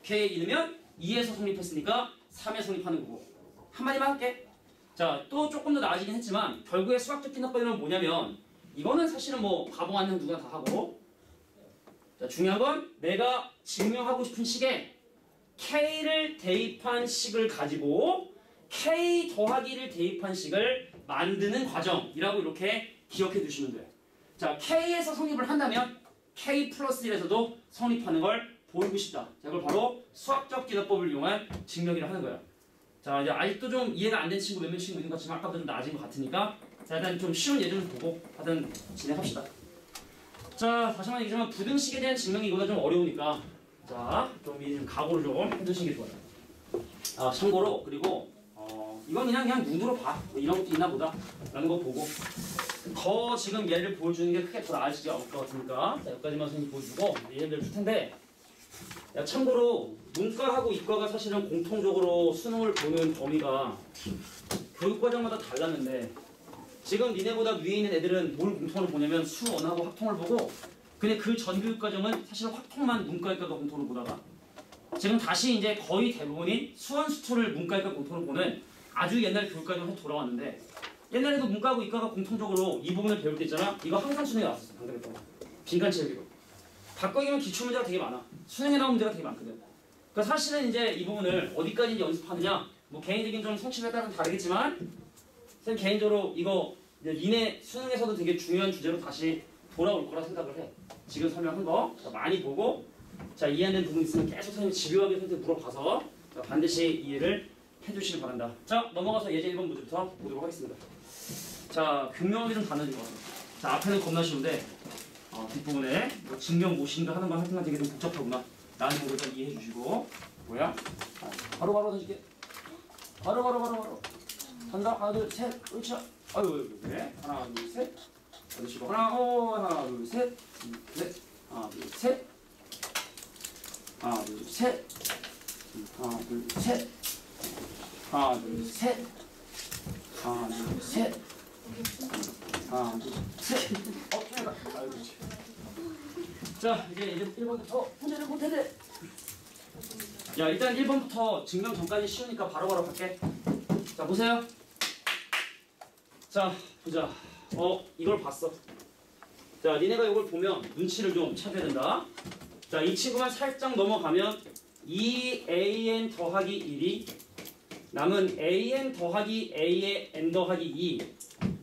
[SPEAKER 1] K에 2 넣으면 2에서 성립했으니까 3에 성립하는 거고 한마디만 할게. 자, 또 조금 더 나아지긴 했지만 결국에 수학적 기납법이란 뭐냐면 이거는 사실은 뭐 바보 아니면 누구나 다 하고 자, 중요한 건 내가 증명하고 싶은 식에 K를 대입한 식을 가지고 K 더하기를 대입한 식을 만드는 과정이라고 이렇게 기억해 두시면 돼요. 자, K에서 성립을 한다면 K 플러스 1에서도 성립하는 걸 보이고 싶다. 자, 이걸 바로 수학적 기납법을 이용한 증명이라 하는 거야. 자 이제 아직도 좀 이해가 안 된 친구 몇 명 친구 있는 것 같지만 아까보다 좀 나아진 것 같으니까 자 일단 좀 쉬운 예를 보고 하여튼 진행합시다. 자 다시 한번 얘기하지만 부등식에 대한 증명이 이거보다 좀 어려우니까 자 좀 미리 좀 각오를 좀 해두시는 게 좋아요. 참고로 그리고 이건 그냥 눈으로 봐. 뭐 이런 것도 있나 보다 라는 거 보고 더 지금 예를 보여주는 게 크게 더 나아지지 않을 것 같으니까 자 여기까지만 선생님 보여주고 예를 줄 텐데 야, 참고로 문과하고 이과가 사실은 공통적으로 수능을 보는 범위가 교육과정마다 달랐는데 지금 니네보다 위에 있는 애들은 뭘 공통으로 보냐면 수원하고 확통을 보고 근데 그 전 교육과정은 사실 확통만 문과이과가 공통으로 보다가 지금 다시 이제 거의 대부분이 수원 수투를 문과이과 공통으로 보는 아주 옛날 교육과정으로 돌아왔는데 옛날에도 문과하고 이과가 공통적으로 이 부분을 배울 때 있잖아. 이거 항상 수능에 나왔었어. 방금 했던 거. 빈칸체육으로. 바꿔기면 기출문제가 되게 많아. 수능에 나온 문제가 되게 많거든. 그러니까 사실은 이제 이 부분을 어디까지 연습하느냐 뭐 개인적인 좀 성취에 따라 다르겠지만 선생님 개인적으로 이거 이제 니네 수능에서도 되게 중요한 주제로 다시 돌아올 거라 생각을 해. 지금 설명한 거 많이 보고 자 이해 안 되는 부분 있으면 계속 선생님 집요하게 선생님 물어봐서 반드시 이해를 해주시길 바란다. 자, 넘어가서 예제 1번 문제부터 보도록 하겠습니다. 자, 극명하게 좀 단어인 것 같아요. 자, 앞에는 겁나 쉬운데 뒷부분에 뭐 증명 무엇인가 하는 말 하여튼 되게 좀 복잡하구나 라는 정도 좀 이해해 주시고 뭐야? 바로 던질게. 바로 한다. 하나 둘 셋. 으쌰. 아유 그래. 하나 둘 셋. 던지시고 하나 둘 셋. 넷. 하나 둘 셋. 하나 둘 셋. 하나 둘 셋. 하나 둘 셋. 하나 둘 셋. 하나 둘 셋. 틀려라. 아유 그렇지. 자 이제 1번부터 문제를 못해야 야 일단 1번부터 증명 전까지 쉬우니까 바로바로 갈게. 자 보세요. 자 보자. 이걸 봤어. 자 니네가 이걸 보면 눈치를 좀 채야 된다. 자 이 친구만 살짝 넘어가면 2an 더하기 1이 남은 an 더하기 a의 n 더하기 2.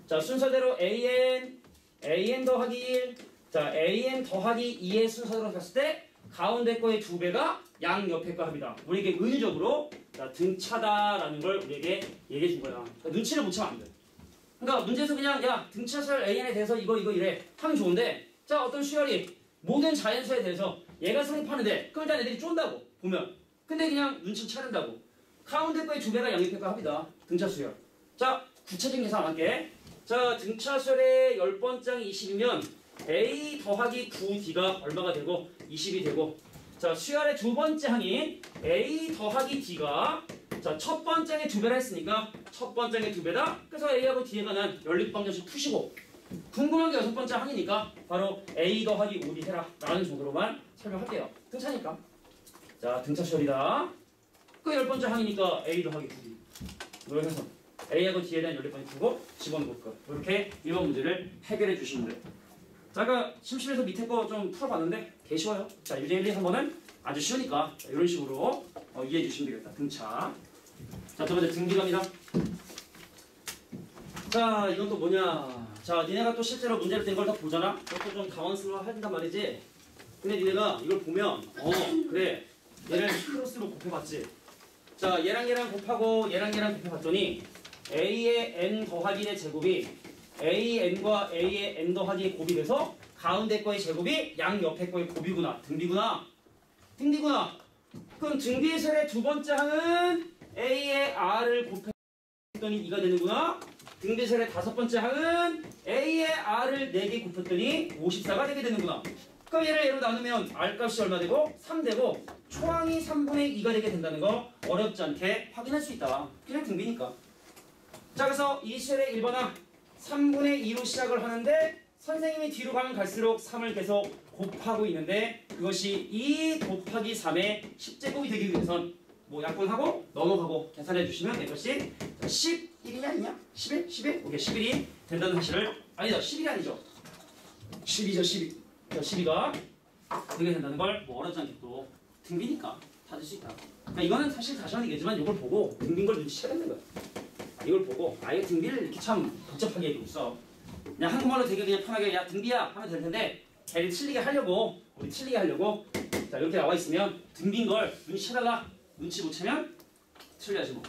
[SPEAKER 1] 자 순서대로 an 더하기 1. 자 an 더하기 2의 순서대로 갔을 때 가운데 거의 2배가 양 옆에 거 합니다. 우리에게 은유적으로 자, 등차다라는 걸 우리에게 얘기해 준 거야. 그러니까 눈치를 못 채면 안 돼. 그러니까 문제에서 그냥 야 등차수열 an에 대해서 이거 이래 하면 좋은데 자 어떤 수열이 모든 자연수에 대해서 얘가 성립하는데 그럼 일단 애들이 쫀다고 보면 근데 그냥 눈치 차린다고 가운데 거의 2배가 양 옆에 거 합니다. 등차수열. 자 구체적인 계산 할게. 자 등차수열의 10번장이 20이면 a 더하기 9d가 얼마가 되고 20이 되고 자 수열의 두 번째 항인 a 더하기 d가 자 첫 번장의 2배라 했으니까 첫 번장의 2배다. 그래서 a하고 d가 난 연립방정식 푸시고 궁금한 게 6번째 항이니까 바로 a 더하기 5d 해라 라는 정도로만 설명할게요. 등차니까. 자 등차 수열이다. 그 10번째 항이니까 a 더하기 9d 이걸 해서 a하고 d에 대한 연립방정식 푸고 집어넣을 거. 이렇게 1번 문제를 해결해 주시면 돼요. 자, 아까 심심해서 밑에 거 좀 풀어봤는데 되게 쉬워요. 자, 유제 1, 2, 3번은 아주 쉬우니까 자, 이런 식으로 이해해 주시면 되겠다. 등차. 자, 두 번째 등비갑니다. 자, 이건 또 뭐냐. 자, 니네가 또 실제로 문제를 된 걸 다 보잖아? 그것도 좀 당황스러워한단 말이지. 근데 니네가 이걸 보면 그래. 얘를 크로스로 곱해봤지. 자, 얘랑 곱하고 얘랑 곱해봤더니 a의 n 더하기 의 제곱이 an과 a의 n 더하기 곱이 돼서 가운데 거의 제곱이 양 옆에 거의 곱이구나. 등비구나. 그럼 등비설의 두 번째 항은 a의 r을 곱했더니 2가 되는구나. 등비설의 다섯 번째 항은 a의 r을 4개 곱했더니 54가 되게 되는구나. 그럼 얘를 얘로 나누면 r 값이 얼마 되고? 3 되고 초항이 3분의 2가 되게 된다는 거 어렵지 않게 확인할 수 있다. 그냥 등비니까. 자 그래서 이 시절의 1번항 3분의 2로 시작을 하는데 선생님이 뒤로 가면 갈수록 3을 계속 곱하고 있는데 그것이 2 곱하기 3의 10제곱이 되기 위해선 뭐 약분하고 넘어가고 계산해 주시면 이것이 11이 아니냐? 11? 11? 오케이 11이 된다는 사실을 아니다 11이 아니죠 12죠 12 12가 되게 된다는 걸 뭐 어렵지 않게 또 등비니까 찾을 수 있다. 그러니까 이거는 사실 다시 한번 얘기하지만 이걸 보고 등빈 걸 눈치채야 되는 거야. 이걸 보고 아예 등비를 이렇게 참 복잡하게 얘기하고 있어. 그냥 한국말로 되게 그냥 편하게 야 등비야 하면 될 텐데 걔를 틀리게 하려고 자 이렇게 나와 있으면 등빈 걸 눈치채다가 눈치 못 채면 틀려야지 뭐.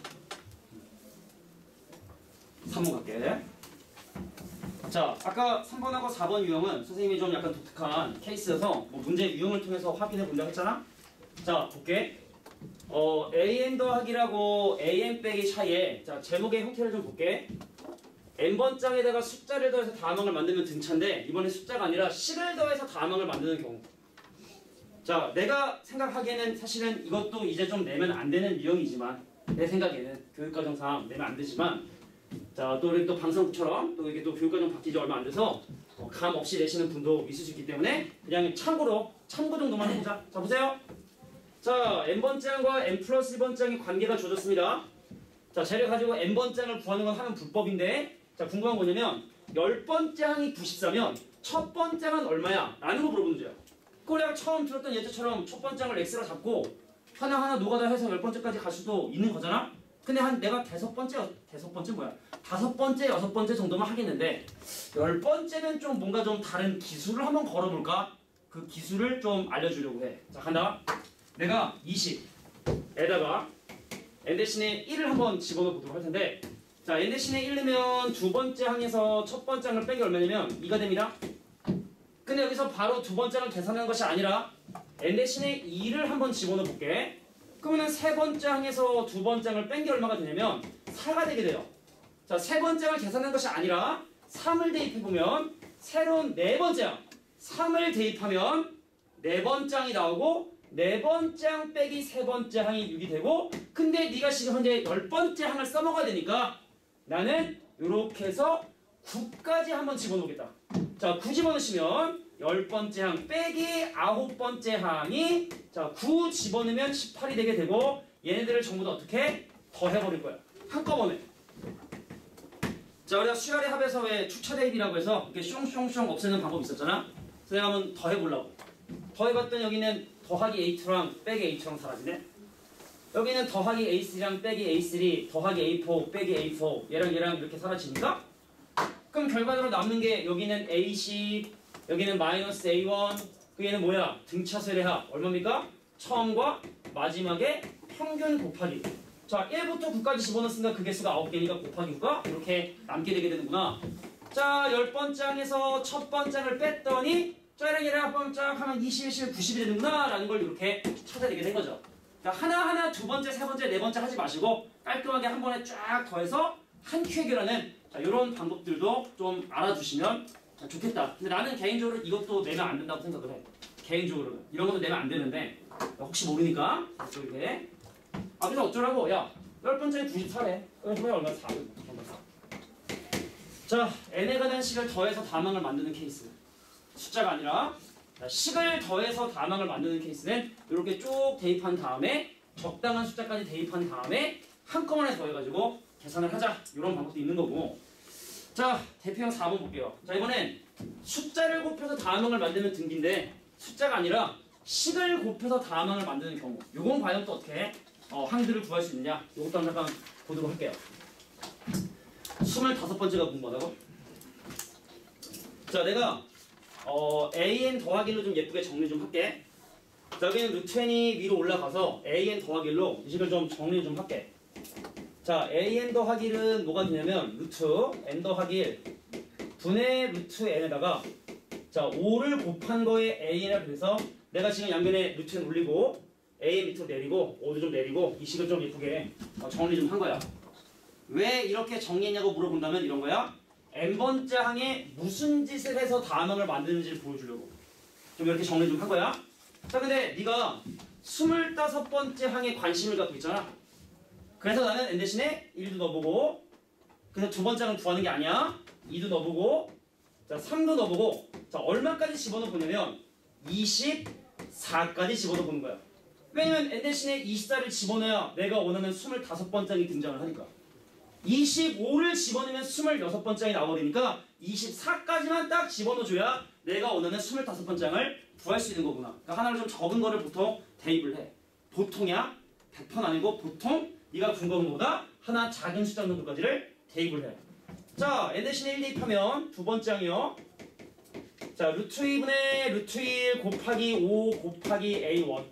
[SPEAKER 1] 3번 갈게. 자 아까 3번하고 4번 유형은 선생님이 좀 약간 독특한 케이스여서 뭐 문제 유형을 통해서 확인해 본다고 했잖아. 자 볼게. an 더하기라고 an 빼기 차이에 자 제목의 형태를 좀 볼게. n번장에다가 숫자를 더해서 다항을 만들면 등차인데 이번에 숫자가 아니라 식을 더해서 다항을 만드는 경우. 자 내가 생각하기에는 사실은 이것도 이제 좀 내면 안 되는 유형이지만 내 생각에는 교육과정상 내면 안 되지만 자 또 우리 또 방송처럼 또 이게 또 교육과정 바뀌지 얼마 안 돼서 감 없이 내시는 분도 있을 수 있기 때문에 그냥 참고 정도만 해보자. 자 보세요. 자 n번장과 n 플러스 1번장의 관계가 주어졌습니다. 자 쟤를 가지고 n번장을 구하는 건 하면 불법인데 자 궁금한 거 뭐냐면 10번째 항이 94면 첫 번째는 얼마야? 라는 거 물어보는 거야. 그걸 내가 처음 들었던 예제처럼 첫 번째를 x로 잡고 하나하나 노가다 해서 10번째까지 갈 수도 있는 거잖아? 근데 내가 다섯 번째, 여섯 번째 정도만 하겠는데 10번째는 좀 뭔가 좀 다른 기술을 한번 걸어볼까? 그 기술을 좀 알려주려고 해. 자 간다. 내가 20에다가 n 대신에 1을 한번 집어넣어 보도록 할 텐데 자 n 대신에 1 넣으면 두 번째 항에서 첫 번째 항을 빼기 얼마냐면 2가 됩니다. 근데 여기서 바로 두 번째 항을 계산하는 것이 아니라 n 대신에 2를 한번 집어넣어 볼게. 그러면 세 번째 항에서 두 번째 항을 뺀 게 얼마가 되냐면 4가 되게 돼요. 자, 세 번째 항을 계산하는 것이 아니라 3을 대입해보면 새로운 네 번째 항 3을 대입하면 네 번째 항이 나오고 네 번째 항 빼기 세 번째 항이 6이 되고 근데 네가 지금 현재 10번째 항을 써먹어야 되니까 나는 이렇게 해서 9까지 한번 집어넣겠다. 자, 9 집어넣으시면 10번째 항 빼기 9번째 항이 자, 9 집어넣으면 18이 되게 되고 얘네들을 전부 다 어떻게 더해버릴 거야. 한꺼번에. 자, 우리가 수열의 합에서 왜 추차 대입이라고 해서 이렇게 숑숑숑 없애는 방법이 있었잖아. 그래서 내가 한번 더해보려고. 더해봤더니 여기는 더하기 A2랑 빼기 A2랑 사라지네. 여기는 더하기 A3랑 빼기 A3, 더하기 A4, 빼기 A4 얘랑 이렇게 사라지니까 그럼 결과적으로 남는 게 여기는 A10, 여기는 마이너스 A1 그 얘는 뭐야? 등차수열의 합 얼마입니까? 처음과 마지막에 평균 곱하기 자 1부터 9까지 집어넣었으니까 그 개수가 9개니까 곱하기 9가 이렇게 남게 되게 되는구나. 자 10번째 항에서 첫 번째 항을 뺐더니 자 얘랑 합하면 쫙 하면 20, 20, 90이 되는구나 라는 걸 이렇게 찾아내게 된 거죠. 그러니까 하나하나 두 번째, 세 번째, 네 번째 하지 마시고 깔끔하게 한 번에 쫙 더해서 한 큐 해결하는 이런 방법들도 좀 알아두시면 좋겠다. 근데 나는 개인적으로 이것도 내면 안 된다고 생각을 해. 개인적으로는. 이런 것도 내면 안 되는데 혹시 모르니까 이렇게 그래서 어쩌라고? 야 10번째는 94래. 그럼 얼마? 4. 자, n에 관한 식을 더해서 다항을 만드는 케이스. 숫자가 아니라 식을 더해서 다항을 만드는 케이스는 이렇게 쭉 대입한 다음에 적당한 숫자까지 대입한 다음에 한꺼번에 더해가지고 계산을 하자. 이런 방법도 있는 거고. 자, 대표형 4번 볼게요. 자, 이번엔 숫자를 곱해서 다항을 만드는 등기인데 숫자가 아니라 식을 곱해서 다항을 만드는 경우. 요건 과연 또 어떻게 항들을 구할 수 있느냐? 요것도 한번 잠깐 보도록 할게요. 25번째가 궁금하다고? 자, 내가 an 더하기로 좀 예쁘게 정리 좀 할게. 자, 여기는 루트 n이 위로 올라가서 an 더하기로 이 식을 좀 정리 좀 할게. 자, an 더하기 1은 뭐가 되냐면 루트 n 더하기 1 분의 루트 n에다가 자 5를 곱한 거에 a라 그래서 내가 지금 양변에 루트 n 올리고 a 밑으로 내리고 5도 좀 내리고 이 식을 좀 예쁘게 정리 좀 한 거야. 왜 이렇게 정리했냐고 물어본다면 이런 거야. n번째 항에 무슨 짓을 해서 다항을 만드는지를 보여주려고 좀 이렇게 정리 좀 한 거야. 자, 근데 네가 25번째 항에 관심을 갖고 있잖아. 그래서 나는 n 대신에 1도 넣어보고 그래서 두 번째 항을 구하는 게 아니야. 2도 넣어보고 자 3도 넣어보고 자 얼마까지 집어넣어 보냐면 24까지 집어넣어 보는 거야. 왜냐면 n 대신에 24를 집어넣어야 내가 원하는 25번째 항이 등장을 하니까 25를 집어넣으면 26번째 항이 나와버리니까 24까지만 딱 집어넣어줘야 내가 원하는 25번째 항을 구할 수 있는 거구나. 그러니까 하나를 좀 적은 거를 보통 대입을 해. 보통이야. 100% 아니고 보통 네가 궁금한 것보다 하나 작은 숫자 정도까지를 대입을 해. 자, n 대신에 1 대입하면 두 번째 항이요. 자, 루트 2분의 루트 1 곱하기 5 곱하기 a1.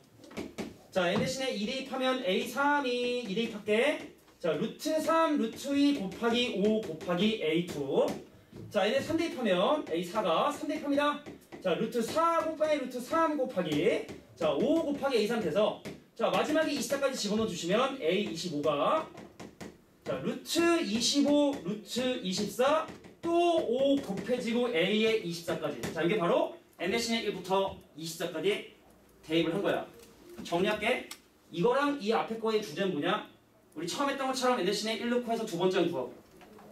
[SPEAKER 1] 자, n 대신에 2 대입하면 a3이 2 대입할게. 자, 루트 3 루트 2 곱하기 5 곱하기 a2. 자, n에 3 대입하면 a4가 3 대입합니다. 자, 루트 4 곱하기 루트 3 곱하기 자, 5 곱하기 a3 돼서 자, 마지막에 24까지 집어넣어 주시면 a25가 자, 루트 25 루트 24 또 5 곱해지고 a의 24까지. 자, 이게 바로 n 대신에 1부터 24까지 대입을 한 거야. 정리할게. 이거랑 이 앞에 거의 주제는 뭐냐? 우리 처음 했던 것처럼 n 대신에 1 넣고 해서 두 번째 구하고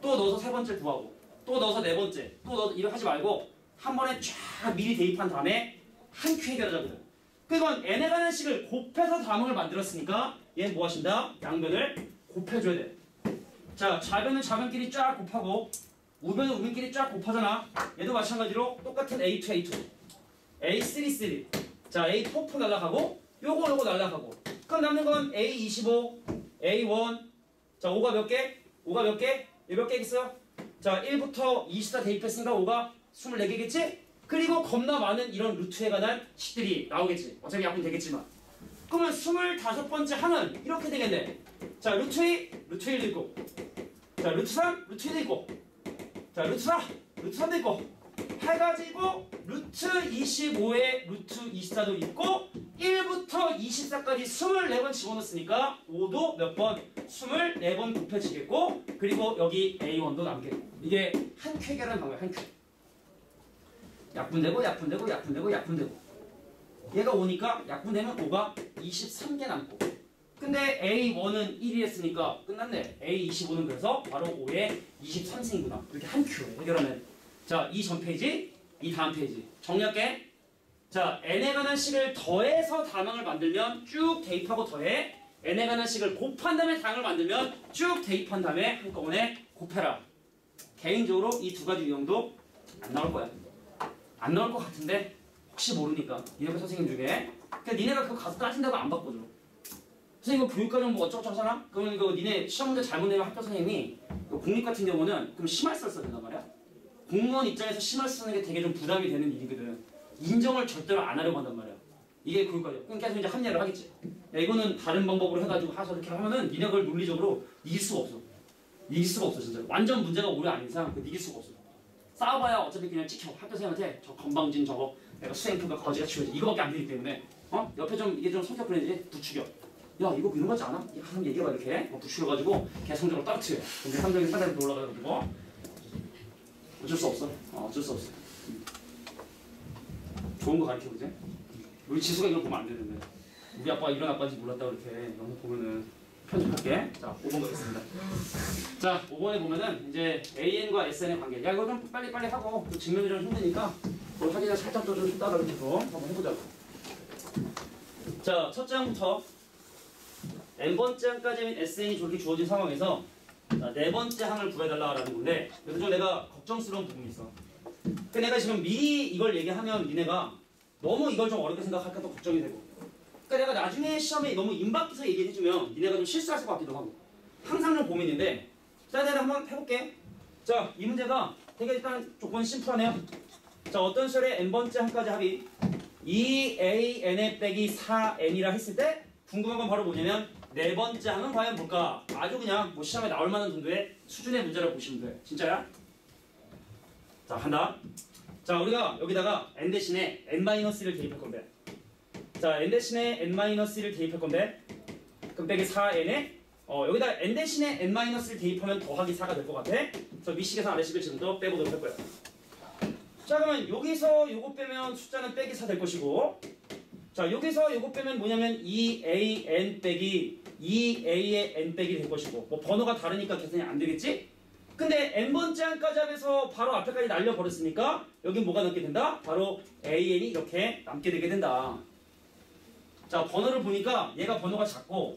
[SPEAKER 1] 또 넣어서 세 번째 구하고 또 넣어서 네 번째 또 넣어서 이렇게 하지 말고 한 번에 쫙 미리 대입한 다음에 한 큐 해결하자거든. 그건 n에 관한 식을 곱해서 다항을 만들었으니까 얘는 뭐 하신다? 양변을 곱해줘야 돼. 자, 좌변은 좌변끼리 쫙 곱하고 우변은 우변끼리 쫙 곱하잖아. 얘도 마찬가지로 똑같은 A2, A2 A3, 3 자, A4, 4 날라가고 요거 날라가고 그럼 남는 건 A25, A1 자, 5가 몇 개? 5가 몇 개? 몇 개 있어요? 자, 1부터 24 대입했으니까 5가 24개겠지? 그리고 겁나 많은 이런 루트에 관한 식들이 나오겠지. 어차피 약분 되겠지만. 그러면 25번째 항은 이렇게 되겠네. 자, 루트 2, 루트 1도 있고. 자, 루트 3, 루트 1도 있고. 자, 루트 4, 루트 3도 있고. 해가지고 루트 25에 루트 24도 있고 1부터 24까지 24번 집어넣었으니까 5도 몇 번? 24번 곱해지겠고 그리고 여기 A1도 남겠고 이게 한 쾌계라는 방법이야. 한 쾌. 약분되고 약분되고 약분되고 약분되고 얘가 5니까 약분되면 5가 23개 남고 근데 A1은 1이 했으니까 끝났네. A25는 그래서 바로 5에 23승이구나. 이렇게 한 큐에 해결하면 자, 이 전 페이지, 이 다음 페이지 정리할게. 자, n에 관한 식을 더해서 다항을 만들면 쭉 대입하고 더해. n에 관한 식을 곱한 다음에 다항을 만들면 쭉 대입한 다음에 한꺼번에 곱해라. 개인적으로 이 두 가지 유형도 안 나올 거야. 안 나올 것 같은데 혹시 모르니까 니네 선생님 중에 그러니까 니네가 그거 가서 따진다고 안 바꿔줘. 선생님 이거 교육과정 뭐 어쩌고저쩌고 하잖아? 그러면 이거 니네 시험 문제 잘못 내면 학교 선생님이 공립 같은 경우는 그럼 심할서 써야 된단 말이야. 공무원 입장에서 심할서 쓰는 게 되게 좀 부담이 되는 일이거든. 인정을 절대로 안 하려고 한단 말이야. 이게 교육과정. 그럼 계속 이제 합리화를 하겠지. 야, 이거는 다른 방법으로 해가지고 하서 이렇게 하면은 니네 그걸 논리적으로 이길 수가 없어. 이길 수가 없어 진짜. 완전 문제가 오래 아닌 이상 이길 수가 없어. 싸워봐야 어차피 그냥 찍혀. 학교 선생님한테 저 건방진 저거 내가 수행표가 거지가 치워지 이거밖에 안 되기 때문에 옆에 좀 이게 좀 성격 그런지 부추겨. 야 이거 이런 거지 않아? 한번 얘기해봐 이렇게 부추겨가지고 개성적으로 떨어뜨려. 근데 삼적인 사람이 올라가가지고 어쩔 수 없어. 어쩔 수 없어. 좋은 거 가르쳐보지. 우리 지수가 이걸 보면 안 되는데 우리 아빠가 이런 아빠인지 몰랐다고 이렇게 영상 보면은 편집할게. 자 5번 가겠습니다. 자 5번에 보면은 이제 AN과 SN의 관계. 야 이거 좀 빨리빨리 하고 또 증명이 좀 힘드니까 뭐 하기가 살짝 더 좀 따라가지고 한번 해보자고. 자 첫 장부터 n번째 항까지는 SN이 저렇게 주어진 상황에서 자, 네 번째 항을 구해달라라는 건데 여기서 좀 내가 걱정스러운 부분이 있어. 근데 내가 지금 미리 이걸 얘기하면 니네가 너무 이걸 좀 어렵게 생각할까 또 걱정이 되고 그러니까 내가 나중에 시험에 너무 임박해서 얘기해주면 니네가 좀 실수할 것 같기도 하고 항상 좀 고민인데 자 내가 한번 해볼게. 자 이 문제가 되게 일단 조건 심플하네요. 자 어떤 시절에 n번째 항까지 합이 2an에 빼기 4n이라 했을 때 궁금한 건 바로 뭐냐면 네 번째 항은 과연 뭘까? 아주 그냥 뭐 시험에 나올 만한 정도의 수준의 문제라고 보시면 돼. 진짜야? 자 한다. 자 우리가 여기다가 n 대신에 n-를 대입할 건데 자 n 대신에 n-를 대입할 건데 그럼 빼기 4n에 여기다 n 대신에 n-를 대입하면 더하기 4가 될 것 같아. 그래서 위식에서 아래식을 지금부터 빼보도록 할 거야. 자 그러면 여기서 요거 빼면 숫자는 빼기 4 될 것이고 자 여기서 요거 빼면 뭐냐면 2an 빼기 2a의 n 빼기 될 것이고 뭐 번호가 다르니까 계산이 안 되겠지? 근데 n번째 항까지 합해서 바로 앞에까지 날려버렸으니까 여긴 뭐가 남게 된다? 바로 an이 이렇게 남게 되게 된다. 자 번호를 보니까 얘가 번호가 작고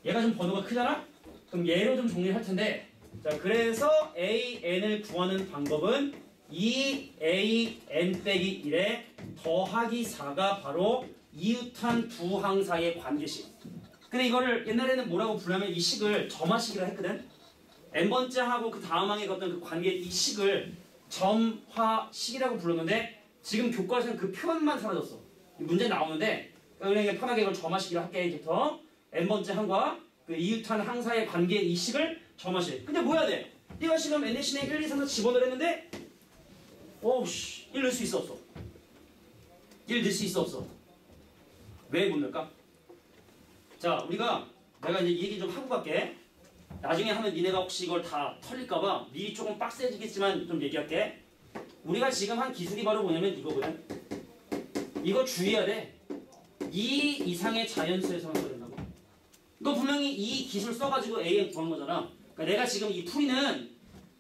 [SPEAKER 1] 얘가 좀 번호가 크잖아? 그럼 얘로 좀 정리를 할 텐데 자 그래서 an을 구하는 방법은 2an 빼기 1에 더하기 4가 바로 이웃한 두 항 사이의 관계식. 근데 이거를 옛날에는 뭐라고 부르냐면 이 식을 점화식이라 했거든. n번째 하고 그 다음 항에 어떤 그 관계 이 식을 점화식이라고 불렀는데 지금 교과서는 그 표현만 사라졌어. 문제 나오는데 그러니까 편하게 이걸 점화식이라 할게. 이제부터 n번째 항과 그 이웃한 항 사이의 관계 이 식을 점화식. 근데 뭐 해야 돼? 네가 지금 n 대신에 1, 2, 3, 4 집어넣으려 했는데 오우씨 1 넣을 수 있어 없어? 1 넣을 수 있어 없어? 왜 못 넣을까? 자 우리가 내가 이제 얘기 좀 하고 갈게. 나중에 하면 니네가 혹시 이걸 다 털릴까봐 미리 조금 빡세지겠지만 좀 얘기할게. 우리가 지금 한 기술이 바로 뭐냐면 이거거든. 이거 주의해야 돼. 2 이상의 자연수에서만 써야 된다고. 이거 분명히 이 기술 써가지고 AN 구한 거잖아. 그러니까 내가 지금 이 풀이는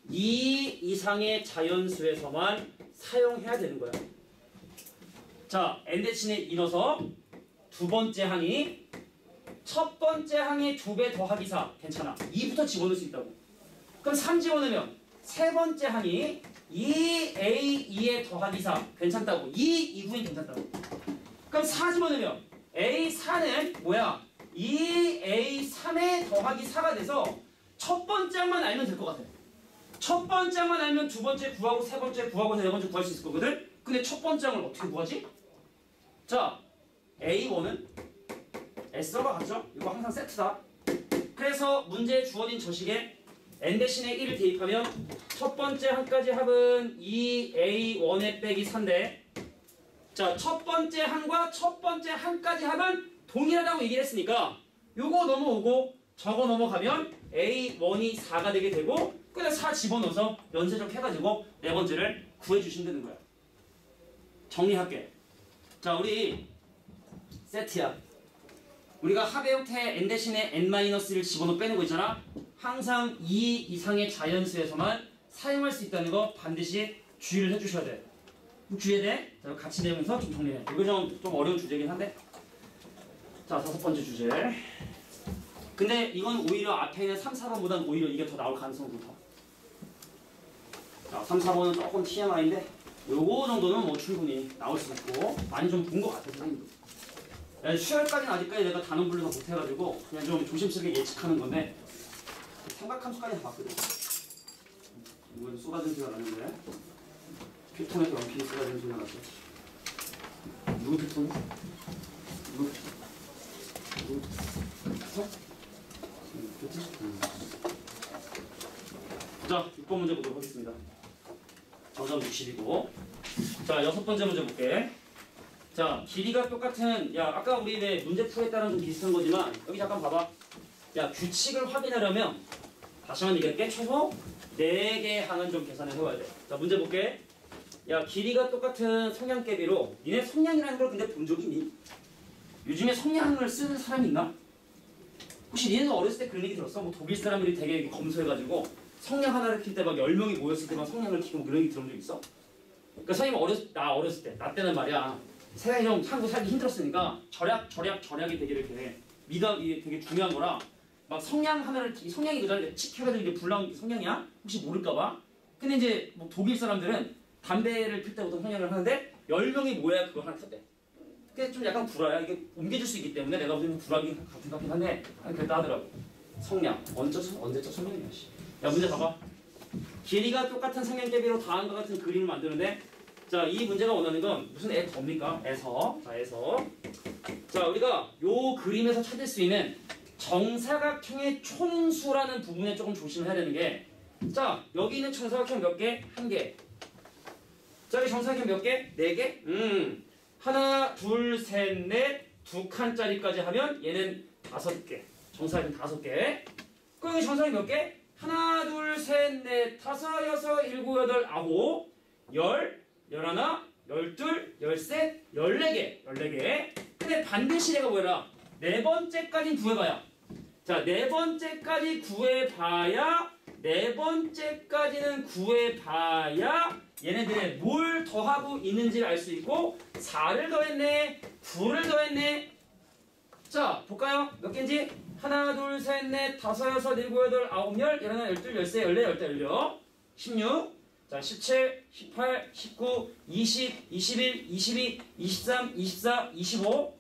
[SPEAKER 1] 2 이상의 자연수에서만 사용해야 되는 거야. 자 n 대신에 2 넣어서 두 번째 항이 첫 번째 항의 2배 더하기 4 괜찮아. 2부터 집어넣을 수 있다고. 그럼 3 집어넣으면 세 번째 항이 2a2에 더하기 4 괜찮다고. 2 이후엔 괜찮다고. 그럼 4 집어넣으면 a4는 뭐야? 2a3에 더하기 4가 돼서 첫 번째 항만 알면 될 것 같아. 첫 번째 항만 알면 두 번째 구하고 세 번째 구하고 네 번째 구할 수 있을 거거든? 근데 첫 번째 항을 어떻게 구하지? 자 A1은 S와 같죠? 이거 항상 세트다. 그래 그래서 문제에 주어진 저식에 n 대신에 1을 대입하면 첫 번째 한까지 합은 2a1에 빼기 4인데 자, 첫 번째 한과 첫 번째 한까지 합은 동일하다고 얘기를 했으니까 요거 넘어오고 저거 넘어가면 a1이 4가 되게 되고 그냥 4 집어넣어서 연쇄적 해가지고 네 번째를 구해주시면 되는 거야. 정리할게. 자, 우리 세트야. 우리가 합의 형태 n 대신에 n-를 집어넣어 빼는 거 있잖아. 항상 2 이상의 자연수에서만 사용할 수 있다는 거 반드시 주의를 해주셔야 돼. 주의해야 돼. 자, 같이 내면서 좀 정리해. 이거 좀 어려운 주제긴 한데. 자, 5번째 주제. 근데 이건 오히려 앞에 있는 3, 4번보다는 오히려 이게 더 나올 가능성이 높아. 자, 3, 4번은 조금 TMI인데 요거 정도는 뭐 충분히 나올 수 있고 많이 좀 본 것 같아, 선생님도. 수열까지는 아직까지 내가 단원 분류도 못해가지고 그냥 좀 조심스럽게 예측하는 건데 삼각함수까지 다 봤거든. 이건 쏟아진 소리가 나는데 피톤에서 연필이 쏟아진 소리가 났어. 누구 피톤? 누구 피톤? 누구 피톤? 자, 6번 문제 보도록 하겠습니다. 저점 60이고 자, 6번째 문제 볼게. 자, 길이가 똑같은 야, 아까 우리 왜 문제 풀에 따른 좀 비슷한 거지만 여기 잠깐 봐봐. 야, 규칙을 확인하려면 다시 한번 얘기할게. 최소 4개 항은 좀 계산을 해봐야 돼. 자, 문제 볼게. 야, 길이가 똑같은 성냥개비로 니네 성냥이라는 걸 근데 본 적이 있니? 요즘에 성냥을 쓰는 사람이 있나? 혹시 니네도 어렸을 때 그런 얘기 들었어? 뭐 독일 사람들이 되게 검소해가지고 성냥 하나를 킬 때 막 10명이 모였을 때만 성냥을 키고 그런 얘기 들은 적 있어? 그러니까 선생님 나 어렸을 때, 나 때는 말이야. 세상이 좀 한국 살기 힘들었으니까 절약이 되게 이렇게 미덕이 되게 중요한 거라 막 성냥 하나를 성냥이 그전에 칙 해가지고 이게 불 나온 게 성냥이야? 혹시 모를까봐. 근데 이제 뭐 독일 사람들은 담배를 필 때부터 성냥을 하는데 10명이 모여야 그거 하나 폈대. 그게 좀 약간 불화야. 이게 옮겨질 수 있기 때문에 내가 보기에는 불화기 같은 것 같긴 한데 그랬다 하더라고. 성냥. 언제적 성냥이야. 야, 문제 봐봐. 길이가 똑같은 성냥개비로 다음과 같은 그림을 만드는데 자, 이 문제가 원하는 건 무슨 애 뭡니까? 에서. 자, 에서. 자, 우리가 요 그림에서 찾을 수 있는 정사각형의 촌수라는 부분에 조금 조심해야 되는 게 자, 여기 있는 정사각형 몇 개? 1개. 자, 여기 정사각형 몇 개? 4개? 하나, 둘, 셋, 넷, 2칸짜리까지 하면 얘는 5개. 정사각형 5개. 그럼 여기 정사각형 몇 개? 하나, 둘, 셋, 넷, 5, 6, 7, 8, 9, 10, 11, 12, 13, 14개. 14개. 근데 반드시 내가 뭐해라? 4번째까지 구해봐야. 자, 4번째까지 구해봐야, 4번째까지는 구해봐야 얘네들의 뭘 더하고 있는지를 알 수 있고 4를 더했네, 9를 더했네. 자, 볼까요? 몇 개인지? 하나, 둘, 셋, 넷, 5, 6, 7, 8, 9, 10, 11, 12, 13, 14, 15, 16, 자, 17, 18, 19, 20, 21, 22, 23, 24, 25,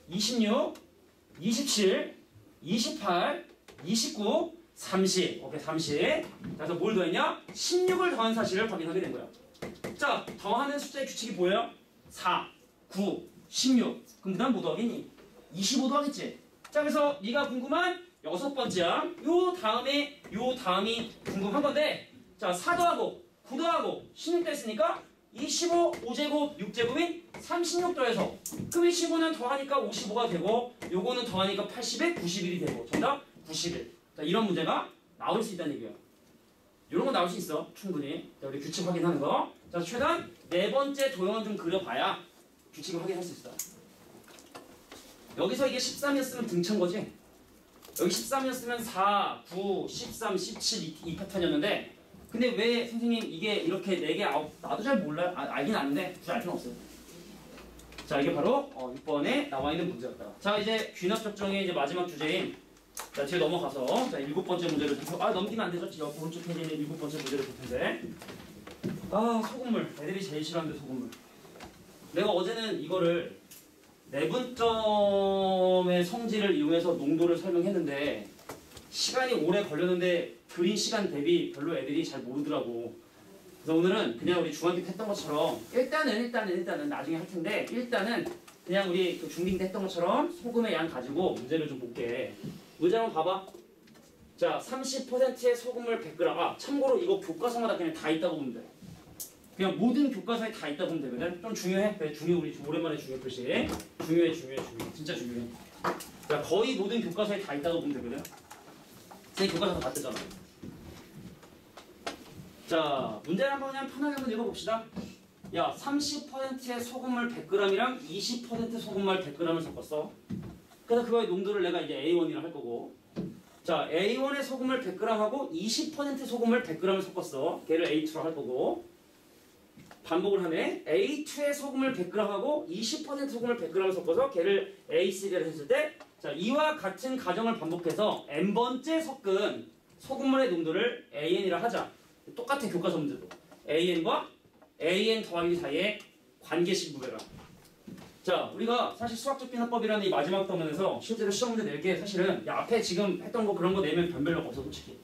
[SPEAKER 1] 26, 27, 28, 29, 30. 오케이, 30. 그래서 뭘 더했냐? 16을 더한 사실을 확인하게 된 거야. 자, 더하는 숫자의 규칙이 뭐예요? 4, 9, 16. 그럼 그 다음 뭐 더하겠니? 25 더하겠지? 자, 그래서 네가 궁금한 6번째야. 요 다음이 궁금한 건데 자, 4 더하고 9 더하고 16 됐으니까 25, 5제곱, 6제곱인 36 더해서 그럼 이 친구는 더하니까 55가 되고 요거는 더하니까 80에 91이 되고 정답 91. 자, 이런 문제가 나올 수 있다는 얘기예요. 이런 거 나올 수 있어. 충분히. 자, 우리 규칙 확인하는 거. 자, 최단 4번째 도형은 좀 그려봐야 규칙을 확인할 수 있어. 여기서 이게 13이었으면 등천 거지? 여기 13이었으면 4, 9, 13, 17 이 패턴이었는데 근데 왜 선생님 이게 이렇게 4개 나도 잘 몰라요. 알긴 아는데 굳이 알 필요는 없어요. 자, 이게 바로 6번에 나와 있는 문제였다. 자, 이제 귀납 적정의 이제 마지막 주제인 자, 뒤에 넘어가서 자, 7번째 문제를 넘기면 안 되죠. 옆 오른쪽 페이지에 있는 7번째 문제를 볼 텐데 소금물. 애들이 제일 싫어하는데 소금물. 내가 어제는 이거를 내분점의 성질을 이용해서 농도를 설명했는데 시간이 오래 걸렸는데 그린 시간 대비 별로 애들이 잘 모르더라고. 그래서 오늘은 그냥 우리 중학교 때 했던 것처럼 일단은 나중에 할 텐데 일단은 그냥 우리 그 중딩 때 했던 것처럼 소금의 양 가지고 문제를 좀 볼게. 문제 한번 봐봐. 자, 30%의 소금물 100g. 아, 참고로 이거 교과서마다 그냥 다 있다고 보면 돼. 그냥 모든 교과서에 다 있다고 보면 되거든. 좀 중요해. 그래, 중요 우리 오랜만에 중요 글씨. 중요해. 진짜 중요해. 자, 거의 모든 교과서에 다 있다고 보면 되거든. 선생님 교과서 다 뜨잖아. 자, 문제를 한번 그냥 편하게 한번 읽어봅시다. 야, 30%의 소금물 100g이랑 20% 소금물 100g을 섞었어. 그래서 그거의 농도를 내가 이제 A1이라 할 거고. 자, A1의 소금물 100g하고 20% 소금물 100g을 섞었어. 걔를 A2로 할 거고. 반복을 하네. A2의 소금물 100g하고 20% 소금물 100g을 섞어서 걔를 A3를 했을 때, 자, 이와 같은 과정을 반복해서 n번째 섞은 소금물의 농도를 AN이라 하자. 똑같아, 교과서 문제도. AN과 AN 더하기 사이의 관계식 구해라. 자, 우리가 사실 수학적 비나법이라는 이 마지막 단원에서 실제로 시험 문제 낼 게 사실은 야, 앞에 지금 했던 거 그런 거 내면 변별력 없어, 솔직히.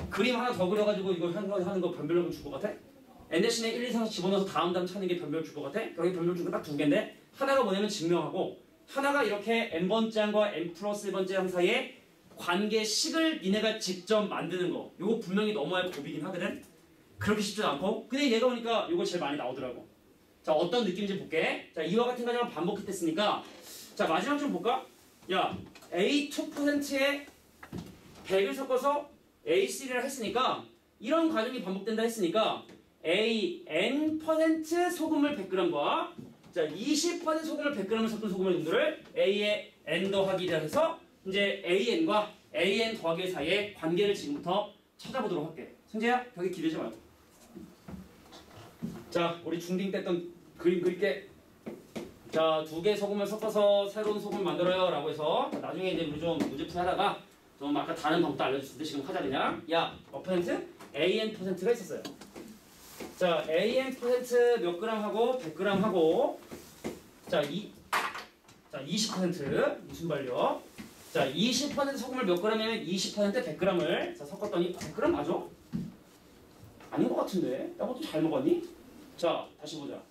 [SPEAKER 1] 그림 하나 더 그려가지고 이거 하는 거 변별력은 줄 것 같아? N 대신에 1, 2, 3, 4 집어넣어서 다음 찾는 게 변별 줄 것 같아? 여기 변별 준 거 딱 두 개인데 하나가 뭐냐면 증명하고 하나가 이렇게 n번째 항과 n 플러스 1번째 항 사이의 관계식을 니네가 직접 만드는 거. 요거 분명히 넘어야 할 법이긴 하거든? 그렇게 쉽지도 않고. 근데 얘가 보니까 요거 제일 많이 나오더라고. 자, 어떤 느낌인지 볼게. 자, 이와 같은 과정을 반복했으니까 자, 마지막 좀 볼까? 야, A2%에 100을 섞어서 A3를 했으니까 이런 과정이 반복된다 했으니까 AN% 소금물 100g과 자, 20% 소금물 100g을 섞은 소금의 농도를 A의 N 더하기를 해서 이제 AN과 AN 더하기 사이의 관계를 지금부터 찾아보도록 할게. 승재야, 벽에 기대지 말고. 자, 우리 중딩 때 했던 그림 그릴게. 자, 두 개 소금을 섞어서 새로운 소금을 만들어요 라고 해서 나중에 이제 우리 좀 문제 풀이하다가 좀 아까 다른 방법도 알려줬을 때 지금 하자 그냥. 야, 몇 %? AN%가 있었어요. 자, AN% 몇 g 하고 100g 하고 자, 20% 이순발력. 자, 20% 소금을 몇 g이냐면 20% 100g을 자, 섞었더니 100g 맞아? 아닌 것 같은데? 나 뭐 좀 잘 먹었니? 자, 다시 보자.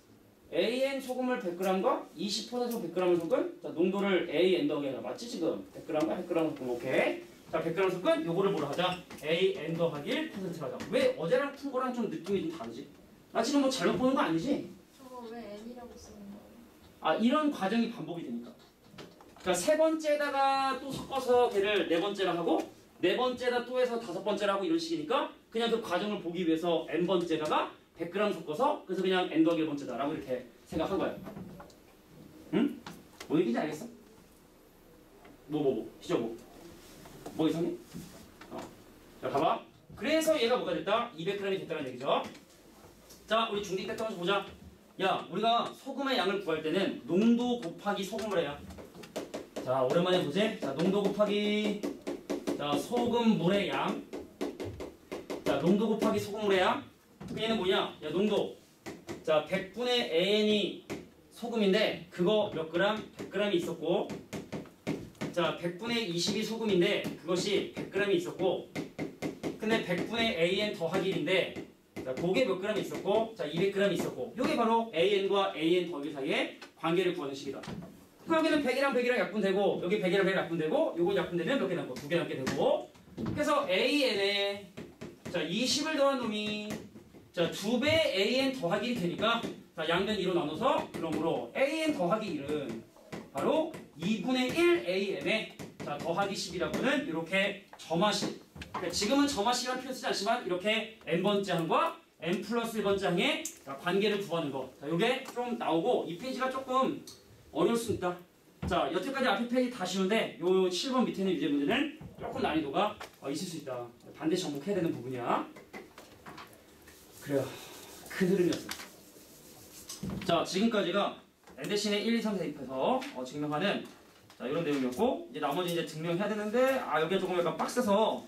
[SPEAKER 1] AN 소금을 100g과 20% 소금 100g을 섞은 자, 농도를 AN 더하기 하자. 맞지 지금? 100g과 100g 섞은 오케이. 자, 100g 섞은 요거를 뭐로 하자? AN 더하기 1%로 하자. 왜 어제랑 푼 거랑 좀 느낌이 좀 다르지? 나 지금 뭐 잘못 보는 거 아니지?
[SPEAKER 2] 저거 왜 N이라고 쓰는 거예요?
[SPEAKER 1] 아, 이런 과정이 반복이 되니까. 그러니까 세 번째에다가 또 섞어서 걔를 네 번째라 하고 네 번째다 또 해서 다섯 번째라 하고 이런 식이니까 그냥 그 과정을 보기 위해서 n 번째다가 100g 섞어서 그래서 그냥 n 더하기 1번째다라고 이렇게 생각한 거야. 응? 뭐 얘기인지 알겠어? 시죠 뭐 이상해? 자, 봐봐. 그래서 얘가 뭐가 됐다? 200g이 됐다는 얘기죠. 자, 우리 중딩 때 한번 보자. 야, 우리가 소금의 양을 구할 때는 농도 곱하기 소금을 해야. 자, 오랜만에 보지? 자, 농도 곱하기 자, 소금물의 양. 자, 농도 곱하기 소금물의 양. 얘는 뭐냐? 야, 농도. 자, 100분의 AN이 소금인데 그거 몇 그램? 100g이 있었고 자, 100분의 20이 소금인데 그것이 100g이 있었고 근데 100분의 AN 더하기 1인데 자, 그게 몇 g이 있었고 자, 200g이 있었고 이게 바로 AN과 AN 더하기 사이의 관계를 구하는 식이다. 그럼 여기는 100이랑 100이랑 약분되고 여기 100이랑 100 약분되고 요건 약분되면 몇 개 남고 2개 남게 되고 그래서 AN에 자, 20을 더한 놈이 자, 2배 AN 더하기 1이 되니까 자, 양변 2로 나눠서 그러므로 AN 더하기 1은 바로 2분의 1 AN에 자, 더하기 10이라고는 이렇게 점화식. 그러니까 지금은 점화식이라는 표현 쓰지 않지만 이렇게 n번째 항과 n 플러스 1번째 항의 관계를 구하는 거. 자, 요게 좀 나오고 이 페이지가 조금 어려울 수 있다. 자, 여태까지 앞에 페이지 다 쉬운데 요 7번 밑에 있는 유제 문제는 조금 난이도가 있을 수 있다. 반드시 정복해야 되는 부분이야. 그래요. 큰 흐름이었어. 자, 지금까지가 n 대신에 1, 2, 3, 4 입해서 증명하는 자, 이런 내용이었고 이제 나머지 이제 증명해야 되는데 여기가 조금 약간 빡세서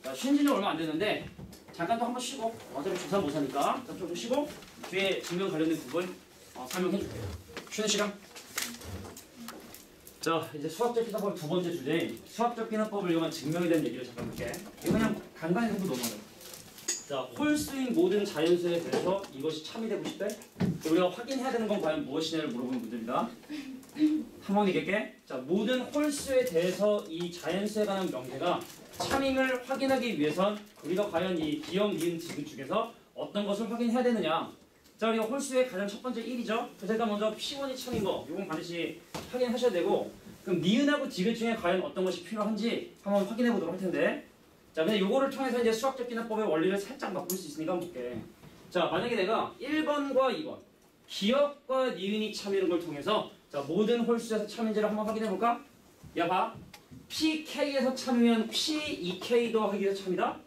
[SPEAKER 1] 자, 쉰 지는 얼마 안 됐는데 잠깐 또 한번 쉬고 어차피 조사 못 하니까 좀 쉬고 뒤에 증명 관련된 부분 설명해 줄게요. 쉬는 시간. 자, 이제 수학적 피납법 두 번째 주제 수학적 피납법을 이용한 증명에 대한 얘기를 잠깐 볼게. 이거 그냥 간단히 해도 넘어가요. 자, 홀수인 모든 자연수에 대해서 이것이 참이 되고 싶대? 우리가 확인해야 되는 건 과연 무엇이냐를 물어보는 문제입니다. 한 번 읽을게. 자, 모든 홀수에 대해서 이 자연수에 관한 명제가 참임을 확인하기 위해선 우리가 과연 이 기억, 니은, 지금 중에서 어떤 것을 확인해야 되느냐. 자, 우리가 홀수의 가장 첫 번째 1이죠. 그래서 일단 먼저 P1이 참인 거, 이건 반드시 확인하셔야 되고, 그럼 니은하고 디귿 중에 과연 어떤 것이 필요한지 한번 확인해 보도록 할 텐데, 자, 근데 요거를 통해서 이제 수학적 기납법의 원리를 살짝 맛볼 수 있으니까 한번 볼게. 자, 만약에 내가 1번과 2번, 기억과 니은이 참이는 걸 통해서 자, 모든 홀수에서 참인지를 한번 확인해 볼까? 야, 봐. PK에서 참이면 P2K 더하기에서 참이다?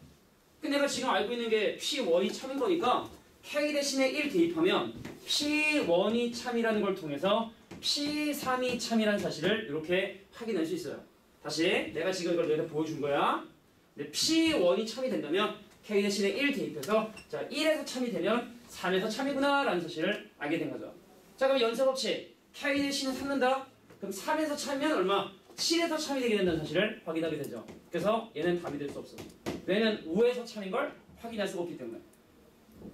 [SPEAKER 1] 근데 내가 지금 알고 있는 게 P1이 참인 거니까 K 대신에 1 대입하면 P1이 참이라는 걸 통해서 P3이 참이라는 사실을 이렇게 확인할 수 있어요. 다시 내가 지금 이걸 너희한테 보여준 거야. 근데 P1이 참이 된다면 K 대신에 1 대입해서 자 1에서 참이 되면 3에서 참이구나 라는 사실을 알게 된 거죠. 자, 그럼 연쇄 법칙 K 대신에 3 넣는다? 그럼 3에서 참이면 얼마? 7에서 참이 되게 된다는 사실을 확인하게 되죠. 그래서 얘는 답이 될 수 없어. 왜냐면 5에서 참인 걸 확인할 수가 없기 때문에.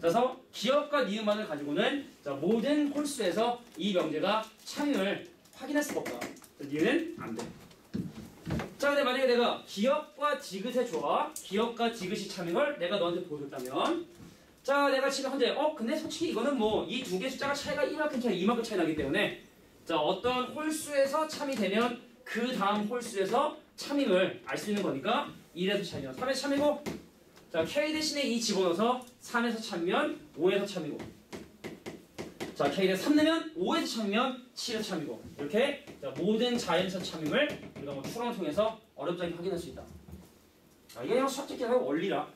[SPEAKER 1] 그래서 기억과 니은만을 가지고는 자, 모든 홀수에서 이 명제가 참임을 확인할 수가 없다. 니은은 안 돼. 자, 근데 만약에 내가 기억과 디귿의 조합, 기억과 디귿이 참인 걸 내가 너한테 보여줬다면, 자, 내가 지금 현재 근데 솔직히 이거는 뭐 이 두 개 숫자가 차이가 이만큼 차이 나기 때문에 자, 어떤 홀수에서 참이 되면 그 다음 홀수에서 참임을 알 수 있는 거니까 1에서 참이면 3에서 참이고, 자, K 대신에 2 집어넣어서 3에서 참이면 5에서 참이고, 자, K에 3 넣으면 5에서 참이면 7에서 참이고, 이렇게 자, 모든 자연수 참임을 우리가 뭐 추론을 통해서 어렵지 않게 확인할 수 있다. 자, 이게 그냥 수학적 기하의 원리라.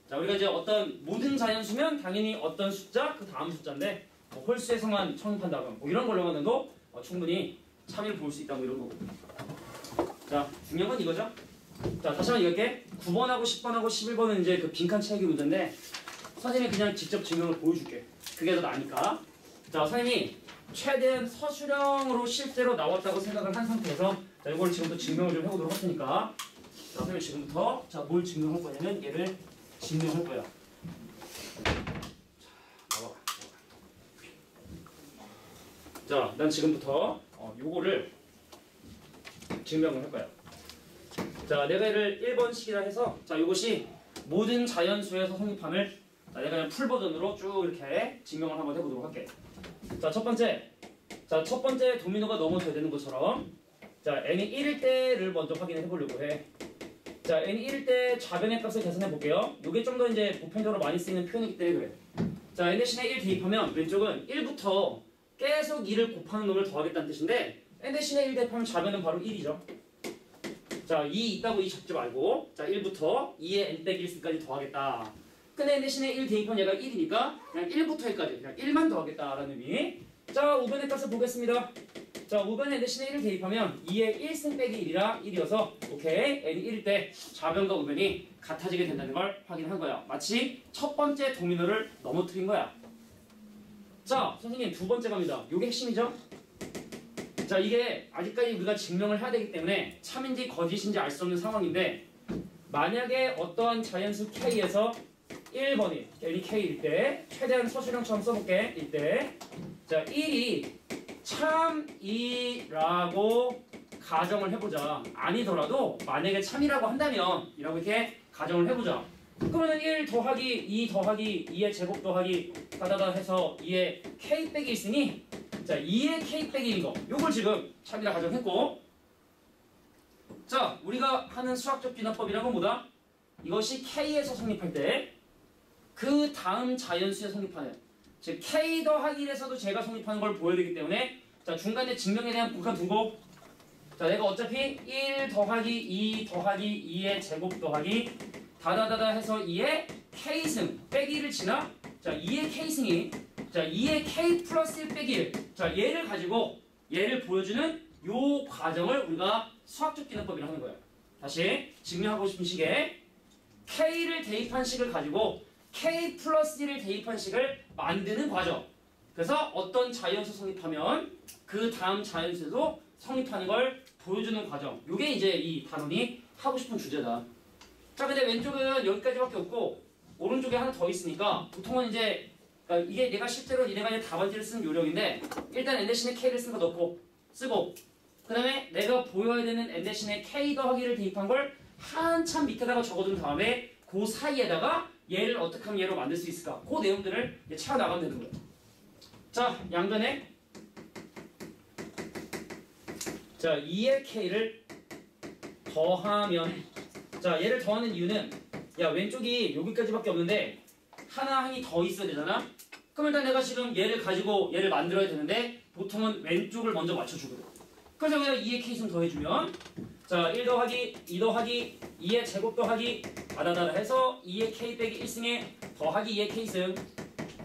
[SPEAKER 1] 자, 우리가 이제 어떤 모든 자연수면 당연히 어떤 숫자 그 다음 숫자인데 뭐 홀수에서만 성립한다면 뭐 이런 걸로만해도 충분히 참임을 볼 수 있다 뭐 이런 거고. 자, 중요한 건 이거죠. 자, 다시 한번 읽을게. 9번하고 10번하고 11번은 이제 그 빈칸 채우기 문제인데 선생님이 그냥 직접 증명을 보여줄게. 그게 더 나으니까. 자, 선생님이 최대한 서술형으로 실제로 나왔다고 생각을 한 상태에서 자, 이걸 지금부터 증명을 좀 해보도록 할 테니까 자, 선생님이 지금부터 자, 뭘 증명할 거냐면 얘를 증명할 거야. 자, 나와봐. 자, 난 지금부터 요거를 증명을 할 거야. 자, 내가 얘를 1번식이라 해서 자, 이것이 모든 자연수에서 성립함을 자, 내가 그냥 풀 버전으로 쭉 이렇게 증명을 한번 해보도록 할게. 자, 첫 번째 도미노가 넘어져야 되는 것처럼 자, n이 1일 때를 먼저 확인해 보려고 해. 자, n이 1일 때 좌변의 값을 계산해 볼게요. 이게 좀 더 이제 보편적으로 많이 쓰이는 표현이기 때문에 그래. 자, n 대신에 1 대입하면 왼쪽은 1부터 계속 2를 곱하는 놈을 더하겠다는 뜻인데 n 대신에 1 대입하면 좌변은 바로 1이죠. 자, 2 있다고 2 잡지 말고 자, 1부터 2의 n 빼기 1승까지 더하겠다. 근데 n 대신에 1 대입하면 얘가 1이니까 그냥 1부터 1까지 그냥 1만 더하겠다라는 의미. 자, 5변의 값을 보겠습니다. 자, 5변에 n 대신에 1을 대입하면 2의 1승 빼기 1이라 1이어서 오케이, n이 1일 때 좌변과 우변이 같아지게 된다는 걸 확인한 거야. 마치 첫 번째 도미노를 넘어뜨린 거야. 자, 선생님 두 번째 갑니다. 요게 핵심이죠? 자, 이게 아직까지 우리가 증명을 해야 되기 때문에 참인지 거짓인지 알 수 없는 상황인데 만약에 어떠한 자연수 K에서 1번이 n이 K일 때 최대한 서술형처럼 써볼게. 이때 자, 1이 참이라고 가정을 해보자. 아니더라도 만약에 참이라고 한다면 이라고 이렇게 가정을 해보자. 그러면 1 더하기 2 더하기 2의 제곱 더하기 다다다 해서 2의 K 빼기 있으니 자, 2의 K 빼기인 거 요걸 지금 참이라 가정했고, 자, 우리가 하는 수학적 비납법이란 건 뭐다? 이것이 K에서 성립할 때 그 다음 자연수에 성립하는 즉 K 더하기 1에서도 제가 성립하는 걸 보여야 되기 때문에 자, 중간에 증명에 대한 부분 두고 자, 내가 어차피 1 더하기 2 더하기 2의 제곱 더하기 다다다다 해서 2의 K승 빼기 1을 치나 자, 2의 K승이 자, 2의 K 플러스 1 빼기 1 자, 얘를 가지고 얘를 보여주는 요 과정을 우리가 수학적 기납법이라고 하는 거예요. 다시 증명하고 싶은 식에 K를 대입한 식을 가지고 K 플러스 1을 대입한 식을 만드는 과정. 그래서 어떤 자연수 성립하면 그 다음 자연수도 성립하는 걸 보여주는 과정. 요게 이제 이 단원이 하고 싶은 주제다. 자, 근데 왼쪽은 여기까지밖에 없고 오른쪽에 하나 더 있으니까 보통은 이제 그러니까 이게 내가 실제로 얘네가 이제 답안지를 쓴 요령인데 일단 n 대신에 K를 쓴 거 넣고 쓰고 그 다음에 내가 보여야 되는 n 대신에 k 더하기를 대입한 걸 한참 밑에다가 적어둔 다음에 그 사이에다가 얘를 어떻게 하면 얘로 만들 수 있을까? 그 내용들을 이제 채워나가면 되는 거예요. 자, 양변에 자 2의 k를 더하면 자 얘를 더하는 이유는 야 왼쪽이 여기까지밖에 없는데 하나항이 더 있어야 되잖아? 그럼 일단 내가 지금 얘를 가지고 얘를 만들어야 되는데 보통은 왼쪽을 먼저 맞춰주거든. 그래서 여기다 2의 k승 더해주면 자 1 더하기 2 더하기 2의 제곱 더하기 아다다다 해서 2의 k 빼기 1승에 더하기 2의 k승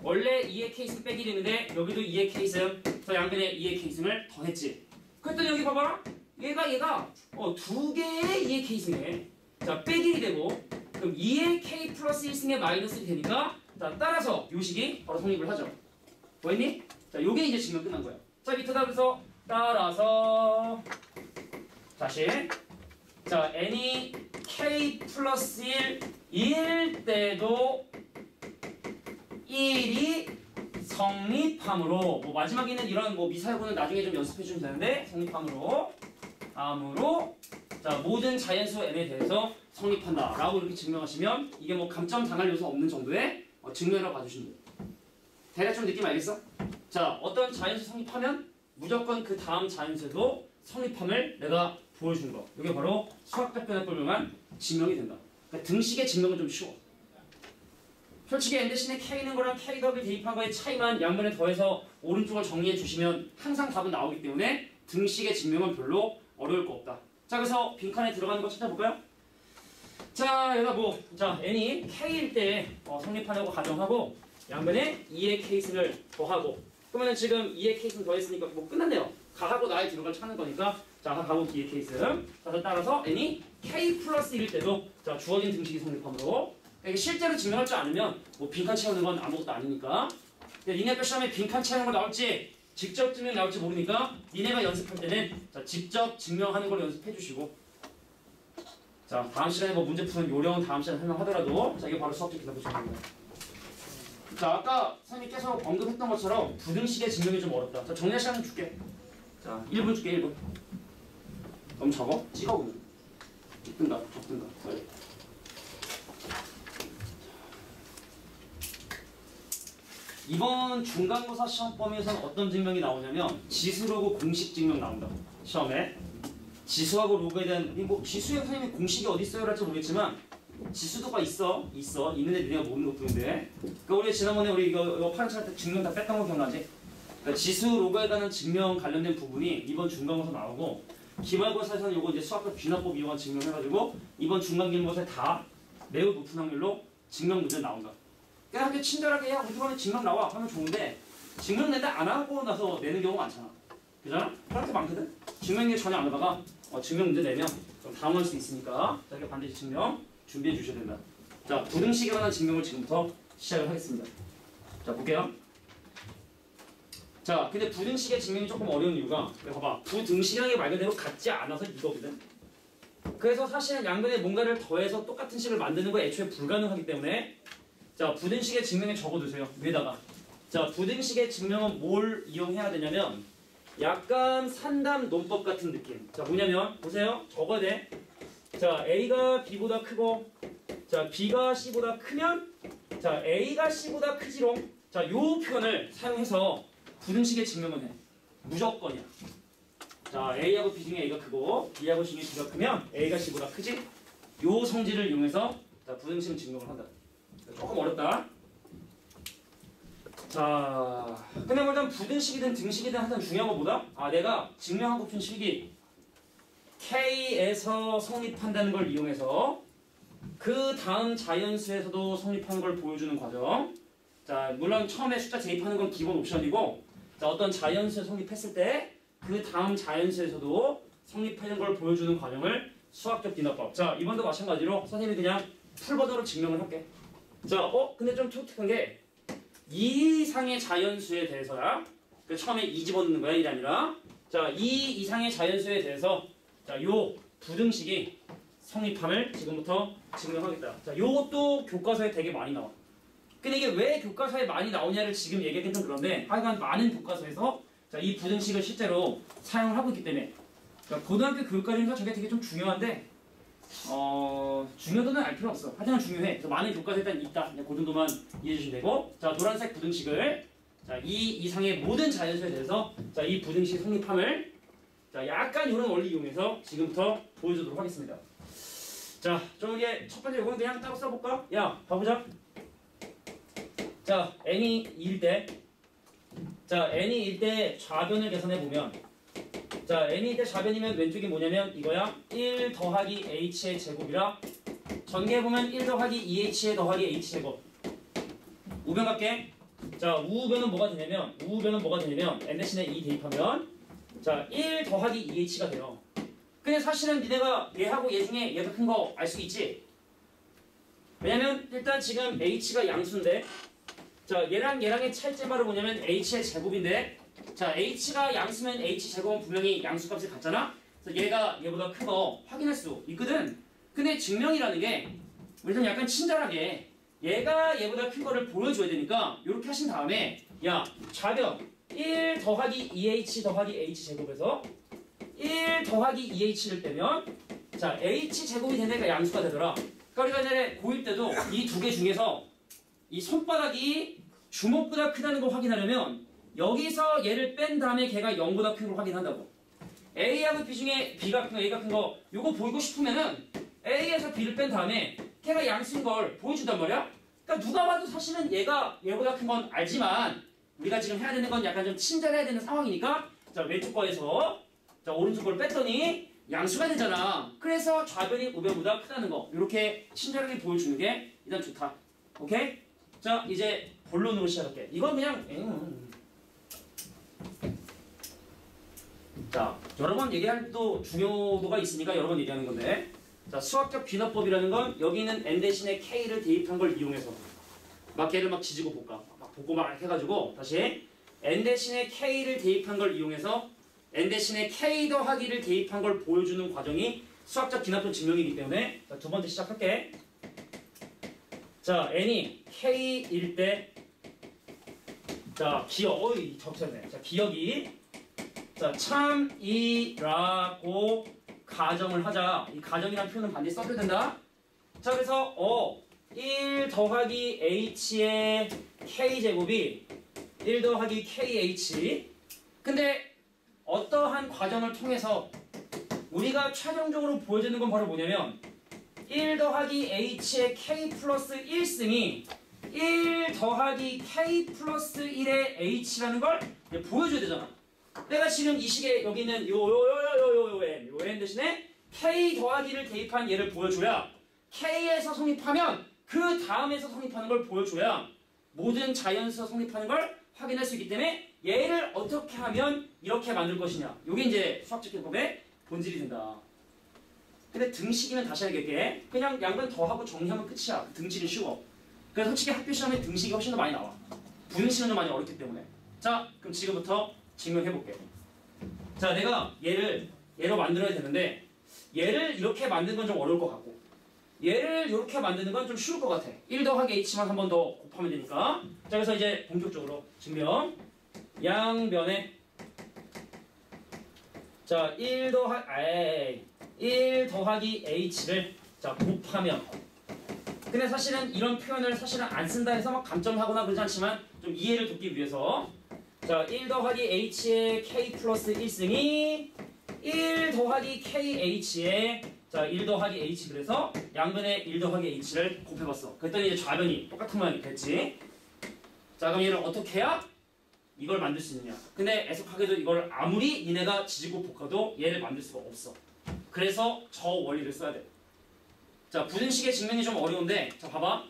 [SPEAKER 1] 원래 2의 k승 빼기 되는데 여기도 2의 k승 그래서 양변에 2의 k승을 더했지. 그랬더니 여기 봐봐라 얘가 두 개의 2의 k승에 자 빼기 되고 그럼 2의 k 플러스 1승에 마이너스 되니까 자 따라서 요식이 바로 성립을 하죠. 보였니? 자 요게 이제 증명 끝난 거야. 자 밑에다 그래서 따라서 다시 자 n이 k 플러스 1일 때도 1이 성립함으로 뭐 마지막에는 이런 뭐 미사여구는 나중에 좀 연습해 주면 되는데 성립함으로 자 모든 자연수 n에 대해서 성립한다 라고 이렇게 증명하시면 이게 뭐 감점 당할 요소 없는 정도의 증명이라고 봐주시면 돼요. 대략 좀 느낌 알겠어? 자 어떤 자연수 성립하면 무조건 그 다음 자연수에도 성립함을 내가 보여주는 거. 이게 바로 수학적 변화법을 이용한 증명이 된다. 그러니까 등식의 증명은 좀 쉬워. 솔직히 n 대신에 k는 거랑 k 더하기 대입한 거의 차이만 양변에 더해서 오른쪽을 정리해 주시면 항상 답은 나오기 때문에 등식의 증명은 별로 어려울 거 없다. 자 그래서 빈칸에 들어가는 거 찾아볼까요? 자 여기다 자 n이 k일 때 성립하려고 가정하고 양변에 2의 k승을 더하고 그러면 지금 2의 k승 더했으니까 뭐 끝났네요. 가하고 나의 뒤로를 찾는 거니까 자 가하고 2의 k승 자 따라서 n이 k 플러스 1일 때도 자 주어진 등식이 성립함으로 이게 실제로 증명할 줄 아니면 뭐 빈칸 채우는 건 아무것도 아니니까 니네가 시험에 빈칸 채우는 거 나올지 직접 증명 나올지 모르니까 니네가 연습할 때는 자 직접 증명하는 걸 연습해 주시고 자 다음 시간에 뭐 문제 푸는 요령은 다음 시간에 설명하더라도 자 이게 바로 수학적 기사 보시면 됩니다. 자 아까 선생님이 계속 언급했던 것처럼 부등식의 증명이 좀 어렵다. 자 정리할 시간 좀 줄게. 자 1분 줄게 1분. 너무 적어? 찍어 보면 찍든가 적든가 빨리. 이번 중간고사 시험 범위에서는 어떤 증명이 나오냐면 지수로그 공식 증명 나온다. 시험에 지수하고 로그에 대한 뭐 지수의 선생님이 공식이 어디 있어요? 할지 모르겠지만 지수도가 있는데 니네가 모르는 것뿐인데 그러니까 우리 지난번에 우리 이거 파란칠 때 증명 다 뺐던 거 기억나지? 그러니까 지수 로그에 관한 증명 관련된 부분이 이번 중간고사 나오고 기말고사에서는 이거 이제 수학적 귀납법 이용한 증명해가지고 이번 중간기말고사에 다 매우 높은 확률로 증명 문제 나온다. 그냥 이렇게 친절하게 야 우리 이번에 증명 나와 하면 좋은데 증명 낸데 안 하고 나서 내는 경우가 많잖아. 그잖아? 그렇게 많거든? 증명이 전혀 안 하다가 증명 문제 내면 좀 당황할 수 있으니까 자기가 반드시 증명 준비해 주셔야 된다. 자 부등식에 관한 증명을 지금부터 시작을 하겠습니다. 자 볼게요. 자 근데 부등식의 증명이 조금 어려운 이유가 봐봐 부등식이라는 게 말 그대로 같지 않아서 이거거든. 그래서 사실은 양변에 뭔가를 더해서 똑같은 식을 만드는 거 애초에 불가능하기 때문에 자 부등식의 증명에 적어두세요. 위에다가 자 부등식의 증명은 뭘 이용해야 되냐면 약간 산담 논법 같은 느낌. 자 뭐냐면 보세요. 적어야 돼. 자 A가 B보다 크고 자 B가 C보다 크면 자 A가 C보다 크지롱. 자 요 표현을 사용해서 부등식의 증명을 해. 무조건이야. 자 A하고 B 중에 A가 크고 B하고 C 중에 B가 크면 A가 C보다 크지? 요 성질을 이용해서 자 부등식 증명을 한다. 조금 어렵다. 자, 근데 뭐 일단 부등식이든 등식이든 하여튼 중요한 것보다 내가 증명하고 싶은 식이 K에서 성립한다는 걸 이용해서 그 다음 자연수에서도 성립하는 걸 보여주는 과정. 자, 물론 처음에 숫자 대입하는 건 기본 옵션이고 자, 어떤 자연수에 성립했을 때 그 다음 자연수에서도 성립하는 걸 보여주는 과정을 수학적 비납법. 자, 이번도 마찬가지로 선생님이 그냥 풀버전으로 증명을 할게. 자, 근데 좀 독특한 게 이 이상의 자연수에 대해서야 그 처음에 2 집어넣는 거야 1이 아니라 자, 이 이상의 자연수에 대해서 자, 요 부등식이 성립함을 지금부터 증명하겠다. 자, 요것도 교과서에 되게 많이 나와. 근데 이게 왜 교과서에 많이 나오냐를 지금 얘기하긴 좀 그런데 하여간 많은 교과서에서 자, 이 부등식을 실제로 사용을 하고 있기 때문에 자, 고등학교 교육과정에서 저게 되게 좀 중요한데 중요도는 알 필요 없어. 하지만 중요해. 그래서 많은 교과서에 일단 있다. 그냥 그 정도만 이해해 주시면 되고 자, 노란색 부등식을 자, 이 이상의 모든 자연수에 대해서 자, 이 부등식 성립함을 자, 약간 이런 원리 이용해서 지금부터 보여주도록 하겠습니다. 자, 좀 이게 첫 번째 이건 그냥 따로 써볼까? 야, 봐보자. 자, n이 2일 때 자, n이 1일 때 좌변을 계산해 보면 자, n이 1일 때 좌변이면 왼쪽이 뭐냐면 이거야. 1 더하기 h의 제곱이라 전개해 보면 1 더하기 2h의 더하기 h 제곱. 우변 갈게. 자, 우변은 뭐가 되냐면 n 대신에 2 대입하면 자, 1 더하기 2h가 돼요. 근데 사실은 니네가 얘하고 얘 중에 얘가 큰 거 알 수 있지? 왜냐면 일단 지금 h가 양수인데 자, 얘랑 얘랑의 차이점은 뭐냐면 h의 제곱인데 자, h가 양수면 h 제곱은 분명히 양수값이 같잖아? 그래서 얘가 얘보다 큰 거 확인할 수 있거든. 근데 증명이라는 게 우리 좀 약간 친절하게 얘가 얘보다 큰 거를 보여줘야 되니까 이렇게 하신 다음에 야, 좌변 1 더하기 2h 더하기 h 제곱에서 1 더하기 2h를 빼면 자, h 제곱이 되니까 양수가 되더라. 그러니까 우리가 전에 고1 때도 이 두 개 중에서 이 손바닥이 주먹보다 크다는 걸 확인하려면 여기서 얘를 뺀 다음에 걔가 0보다 큰 걸 확인한다고. A하고 B 중에 B가 큰 거, A가 큰 거 요거 보이고 싶으면은 A에서 B를 뺀 다음에 걔가 양수인 걸 보여준단 말이야. 그러니까 누가 봐도 사실은 얘가 얘보다 큰 건 알지만 우리가 지금 해야 되는 건 약간 좀 친절해야 되는 상황이니까 자, 왼쪽 거에서 자, 오른쪽 걸 뺐더니 양수가 되잖아. 그래서 좌변이 우변보다 크다는 거 이렇게 친절하게 보여주는 게 일단 좋다. 오케이? 자, 이제 본론으로 시작할게. 이건 그냥 자, 여러 번 얘기할 또 중요도가 있으니까 여러 번 얘기하는 건데 자, 수학적 귀납법이라는 건 여기 있는 n 대신에 k를 대입한 걸 이용해서 막 걔를 막 지지고 볼까 막 보고 막 해가지고 다시 n 대신에 k를 대입한 걸 이용해서 n 대신에 k 더하기를 대입한 걸 보여주는 과정이 수학적 귀납법 증명이기 때문에 자, 두 번째 시작할게. 자, n이 k일 때 자, 기억 어이 적셨네. 자, 기억이 자, 참이라고 가정을 하자. 이 가정이라는 표현은 반드시 써줘야 된다. 자, 그래서 1 더하기 h의 k제곱이 1 더하기 kh 근데 어떠한 과정을 통해서 우리가 최종적으로 보여주는 건 바로 뭐냐면 1 더하기 h의 k 플러스 1승이 1 더하기 k 플러스 1의 h라는 걸 보여줘야 되잖아. 내가 지금 이 식에 여기 있는 요 n 대신에 k 더하기를 대입한 얘를 보여줘야 k에서 성립하면 그 다음에서 성립하는 걸 보여줘야 모든 자연수에서 성립하는 걸 확인할 수 있기 때문에 얘를 어떻게 하면 이렇게 만들 것이냐. 이게 이제 수학적 기법의 본질이 된다. 근데 등식이면 다시 알겠게 그냥 양변 더하고 정리하면 끝이야. 등식은 쉬워. 그래서 솔직히 학교 시험에 등식이 훨씬 더 많이 나와. 부등식은 좀 많이 어렵기 때문에. 자, 그럼 지금부터 증명해볼게. 자, 내가 얘로 만들어야 되는데 얘를 이렇게 만드는 건 좀 어려울 것 같고 얘를 이렇게 만드는 건 좀 쉬울 것 같아. 1 더하기 h만 한 번 더 곱하면 되니까. 자, 그래서 이제 본격적으로 증명. 양변에 자, 1 더하기 h를 자, 곱하면 근데 사실은 이런 표현을 사실은 안 쓴다 해서 막 감점하거나 그러지 않지만 좀 이해를 돕기 위해서 자, 1 더하기 h의 k 플러스 1승이 1 더하기 kh의 자, 1 더하기 h 그래서 양변에 1 더하기 h를 곱해봤어. 그랬더니 이제 좌변이 똑같은 모양이 됐지. 자, 그럼 얘를 어떻게 해야 이걸 만들 수 있느냐. 근데 애석하게도 이걸 아무리 니네가 지지고 볶아도 얘를 만들 수가 없어. 그래서 저 원리를 써야 돼. 자, 부등식의 증명이 좀 어려운데 자, 봐봐.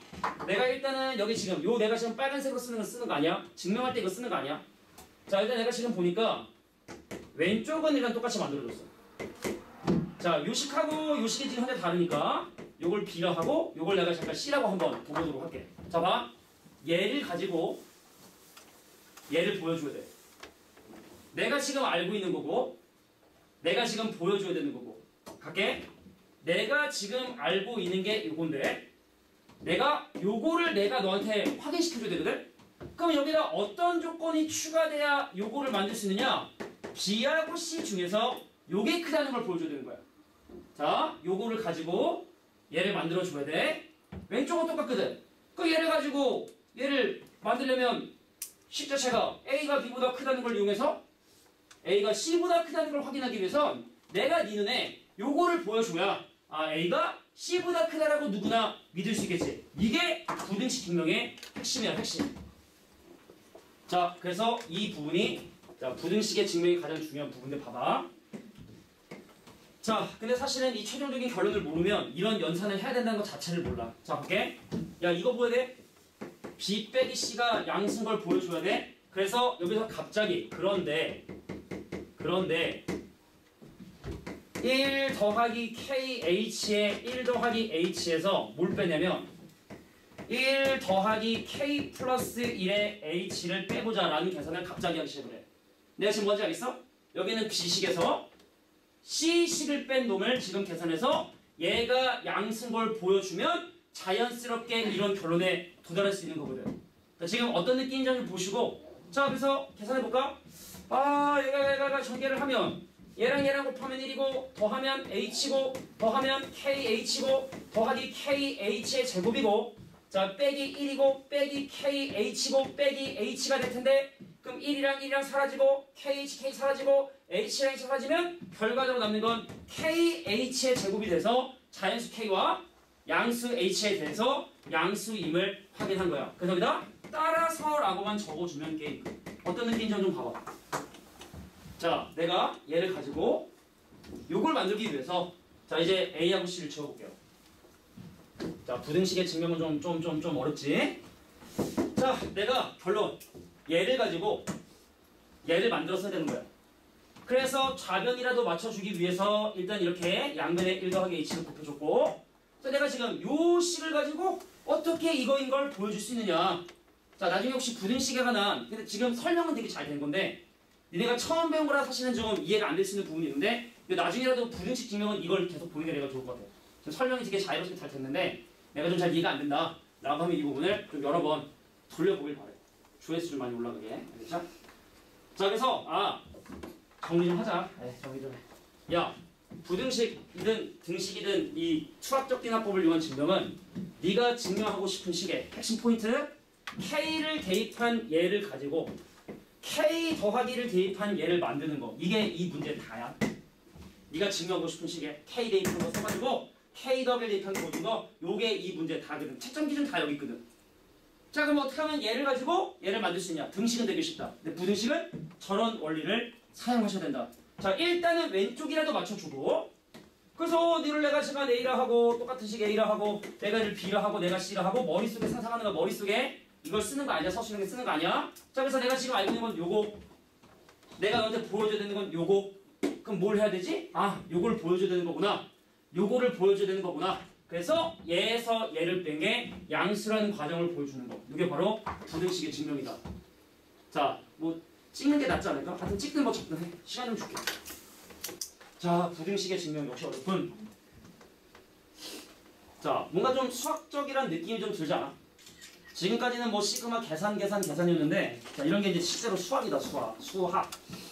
[SPEAKER 1] 내가 일단은 여기 지금 내가 지금 빨간색으로 쓰는 거 아니야? 증명할 때 이거 쓰는 거 아니야? 자, 일단 내가 지금 보니까 왼쪽은 일단 똑같이 만들어줬어. 자, 요식하고 요식이 지금 현재 다르니까 요걸 B라 하고 요걸 내가 잠깐 C라고 한번 보도록 할게. 자, 봐. 얘를 가지고 얘를 보여줘야 돼. 내가 지금 알고 있는 거고 내가 지금 보여줘야 되는 거고. 갈게. 내가 지금 알고 있는 게 요건데 내가 요거를 내가 너한테 확인시켜줘야 되거든? 그럼 여기다 어떤 조건이 추가돼야 요거를 만들 수 있느냐? B하고 C 중에서 요게 크다는 걸 보여줘야 되는 거야. 자, 요거를 가지고 얘를 만들어 줘야 돼. 왼쪽은 똑같거든. 그 얘를 가지고 얘를 만들려면 식자체가 A가 B보다 크다는 걸 이용해서 A가 C보다 크다는 걸 확인하기 위해선 내가 네 눈에 요거를 보여줘야 아, A가 C보다 크다라고 누구나 믿을 수 있겠지. 이게 부등식 증명의 핵심이야, 핵심. 자, 그래서 이 부분이 자, 부등식의 증명이 가장 중요한 부분인데 봐봐. 자, 근데 사실은 이 최종적인 결론을 모르면 이런 연산을 해야 된다는 것 자체를 몰라. 자, 볼게. 야, 이거 보여야 돼? B 빼기 C가 양수인 걸 보여줘야 돼? 그래서 여기서 갑자기 그런데 1 더하기 KH에 1 더하기 H에서 뭘 빼냐면 1 더하기 K 플러스 1의 H를 빼보자 라는 계산을 갑자기 하기 시작을 해. 내가 지금 뭔지 알겠어? 여기는 B식에서 C식을 뺀 놈을 지금 계산해서 얘가 양수인 걸 보여주면 자연스럽게 이런 결론에 도달할 수 있는 거거든. 그러니까 지금 어떤 느낌인지 한번 보시고 자, 그래서 계산해볼까? 아, 얘가 전개를 하면 얘랑 곱하면 1이고 더하면 H고 더하면 KH고 더하기 KH의 제곱이고 자, 빼기 1이고 빼기 KH고 빼기 H가 될 텐데 그럼 1이랑 사라지고 KH 사라지고 H랑 사라지면 결과적으로 남는 건 KH의 제곱이 돼서 자연수 K와 양수 H에 대해서 양수임을 확인한 거야. 그래서 여기다 따라서라고만 적어주면 게임. 어떤 느낌인지 좀 봐봐. 자, 내가 얘를 가지고 요걸 만들기 위해서 자, 이제 A하고 C를 지워볼게요. 자, 부등식의 증명은 좀 어렵지? 자, 내가 결론 얘를 가지고 얘를 만들어서야 되는 거야. 그래서 좌변이라도 맞춰주기 위해서 일단 이렇게 양변에 1 더하기 H를 곱해줬고 자, 내가 지금 요 식을 가지고 어떻게 이거인 걸 보여줄 수 있느냐. 자, 나중에 혹시 부등식에 관한 근데 지금 설명은 되게 잘 된 건데 니네가 처음 배운 거라 사실은 좀 이해가 안 될 수 있는 부분이 있는데 나중에라도 부등식 증명은 이걸 계속 보는 게 내가 좋을 것 같아. 지금 설명이 되게 자유롭게 잘 됐는데 내가 좀 잘 이해가 안 된다 라고 하면 이 부분을 좀 여러 번 돌려보길 바래. 조회수 좀 많이 올라가게. 알겠죠? 자, 그래서 정리 좀 하자. 정리 좀 해. 야, 부등식이든 등식이든 이 수학적 기납법을 이용한 증명은 네가 증명하고 싶은 식의 핵심 포인트 K를 대입한 얘를 가지고 K 더하기를 대입한 얘를 만드는 거. 이게 이 문제 다야. 네가 증명하고 싶은 식의 K 대입한 거 써가지고 K 더블 대입한 거 모든 거 요게 이 문제 다거든. 채점 기준 다 여기 있거든. 자, 그럼 어떻게 하면 얘를 가지고 얘를 만들 수 있냐. 등식은 되게 쉽다. 근데 부등식은 저런 원리를 사용하셔야 된다. 자, 일단은 왼쪽이라도 맞춰주고 그래서 니를 내가 시간 A라 하고 똑같은 식 A라 하고 내가 얘를 B라 하고 내가 C라 하고 머릿속에 상상하는 거 머릿속에 이걸 쓰는 거 아니야? 서술형에 쓰는 거 아니야? 자, 그래서 내가 지금 알고 있는 건 요거 내가 너한테 보여줘야 되는 건 요거 그럼 뭘 해야 되지? 아, 요걸 보여줘야 되는 거구나. 요거를 보여줘야 되는 거구나. 그래서 얘에서 얘를 뺀 게 양수라는 과정을 보여주는 거. 이게 바로 부등식의 증명이다. 자, 뭐 찍는 게 낫지 않을까? 하여튼 찍는 거 접근해. 시간 좀 줄게. 자, 부등식의 증명 역시 어렵군. 자, 뭔가 좀 수학적이란 느낌이 좀 들지 않아? 지금까지는 뭐 시그마 계산이었는데 자, 이런 게 이제 실제로 수학이다.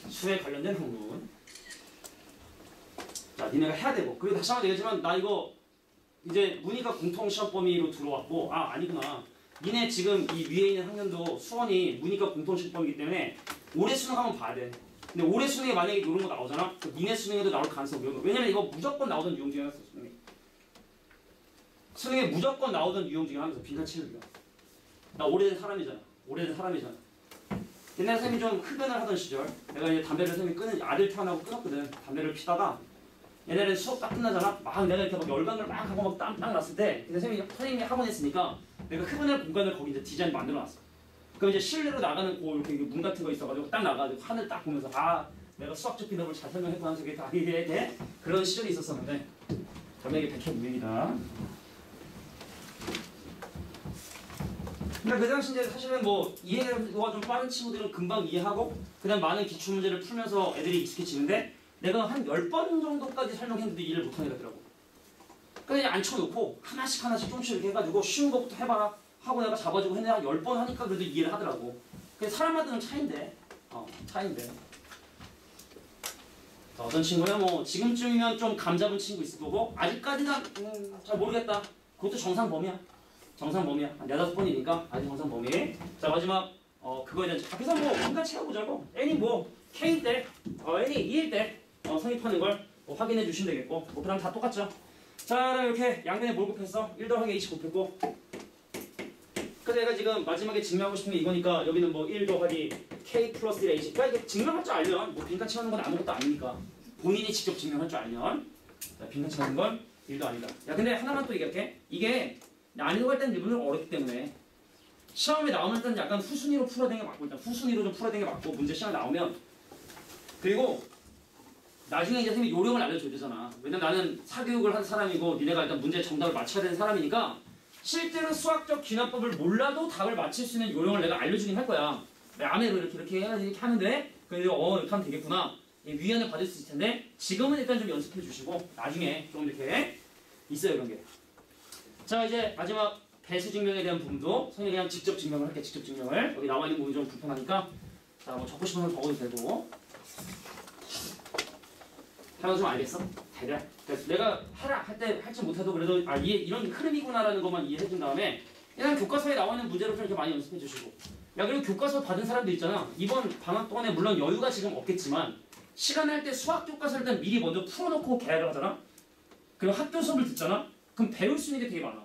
[SPEAKER 1] 수에 관련된 부분. 자, 니네가 해야 되고 그리고 다시 한번 얘기하지만 나 이거 이제 문이과 공통시험 범위로 들어왔고 아니구나. 니네 지금 이 위에 있는 학년도 수원이 문이과 공통시험 범위이기 때문에 올해 수능 한번 봐야 돼. 근데 올해 수능에 만약에 이런 거 나오잖아? 니네 수능에도 나올 가능성이 없어. 왜냐면 이거 무조건 나오던 유형 중에 하나였어. 수능에 무조건 나오던 유형 중에 하나였어. 빈칸 채우기가. 나 오래된 사람이잖아. 옛날 쌤이 좀 흡연을 하던 시절 내가 이제 담배를 쌤이 아들 태어나고 끊었거든. 담배를 피다가 옛날에 수업 딱 끝나잖아. 막 내가 이렇게 막 열광을 막 하고 막 땀 났을 때 근데 선생님이 학원 했으니까 내가 흡연할 공간을 거기 이제 디자인 만들어 놨어. 그럼 이제 실내로 나가는 이렇게 문 같은 거 있어가지고 딱 나가지고 하늘 딱 보면서 내가 수학적 기법을 잘 설명했고 하면서 이게 다 이게 그런 시절이 있었었는데 담배가 백혈무익이다. 그러니까 그 당시 이제 사실은 뭐 이해가 좀 빠른 친구들은 금방 이해하고 그다음 많은 기출 문제를 풀면서 애들이 익숙해지는데 내가 한 10번 정도까지 설명했는데 이해를 못하는 애더라고. 그러니까 그냥 앉혀놓고 하나씩 조금씩 이렇게 해가지고 쉬운 것부터 해봐라 하고 내가 잡아주고 했는데 한 10번 하니까 그래도 이해를 하더라고. 그게 사람마다는 차이인데. 차이인데. 자, 어떤 친구야 뭐 지금쯤이면 좀 감 잡은 친구 있을 거고 아직까지는 잘 모르겠다. 그것도 정상 범위야. 정상 범위야. 한 4-5번이니까 아직 정상 범위. 자 마지막 그거에 대한 앞에서 뭐 뭔가 채워보자고. n이 뭐 k일 때, n이 2일 때 성립하는 걸 확인해 주시면 되겠고 뭐 그럼 다 똑같죠. 자 이렇게 양변에 뭘 곱했어? 1 더하기 h 곱했고 그래서 내가 지금 마지막에 증명하고 싶은 게 이거니까 여기는 뭐 1 더하기 k 플러스 1 h 그러니까 이게 증명할 줄 알면 뭐 빈칸 채우는 건 아무것도 아니니까 본인이 직접 증명할 줄 알면 자, 빈칸 채우는 건 1도 아니다. 야 근데 하나만 또 얘기할게. 이게 난이도가 일단 일본은 어렵기 때문에 시험에 나오면 일단 약간 후순위로 풀어야 되는 게 맞고 일단 후순위로 좀 풀어야 되는 게 맞고 문제 시험에 나오면 그리고 나중에 이제 선생님이 요령을 알려줘야 되잖아. 왜냐면 나는 사교육을 한 사람이고 니네가 일단 문제 정답을 맞춰야 되는 사람이니까 실제로 수학적 기납법을 몰라도 답을 맞힐 수 있는 요령을 내가 알려주긴 할 거야. 아메로 이렇게 해야지 이렇게 하면 돼. 그래서 이렇게 하면 되겠구나. 위안을 받을 수 있을 텐데 지금은 일단 좀 연습해 주시고 나중에 좀 이렇게 있어요 이런 게. 자 이제 마지막 배수 증명에 대한 부분도 선생님이 그냥 직접 증명을 할게. 직접 증명을 여기 나와 있는 부분이 좀 불편하니까 자 뭐 적고 싶으면 적어도 되고 하나 좀 알겠어? 대략. 그래서 내가 해라 할 때 할지 못해도 그래도 이런 흐름이구나라는 것만 이해해 준 다음에 그냥 교과서에 나와 있는 문제를 좀 이렇게 많이 연습해 주시고 야 그리고 교과서 받은 사람들 있잖아. 이번 방학 동안에 물론 여유가 지금 없겠지만 시간 날 때 수학 교과서를 일단 미리 먼저 풀어놓고 계약을 하잖아. 그리고 학교 수업을 듣잖아. 그럼 배울 수 있는 게 되게 많아.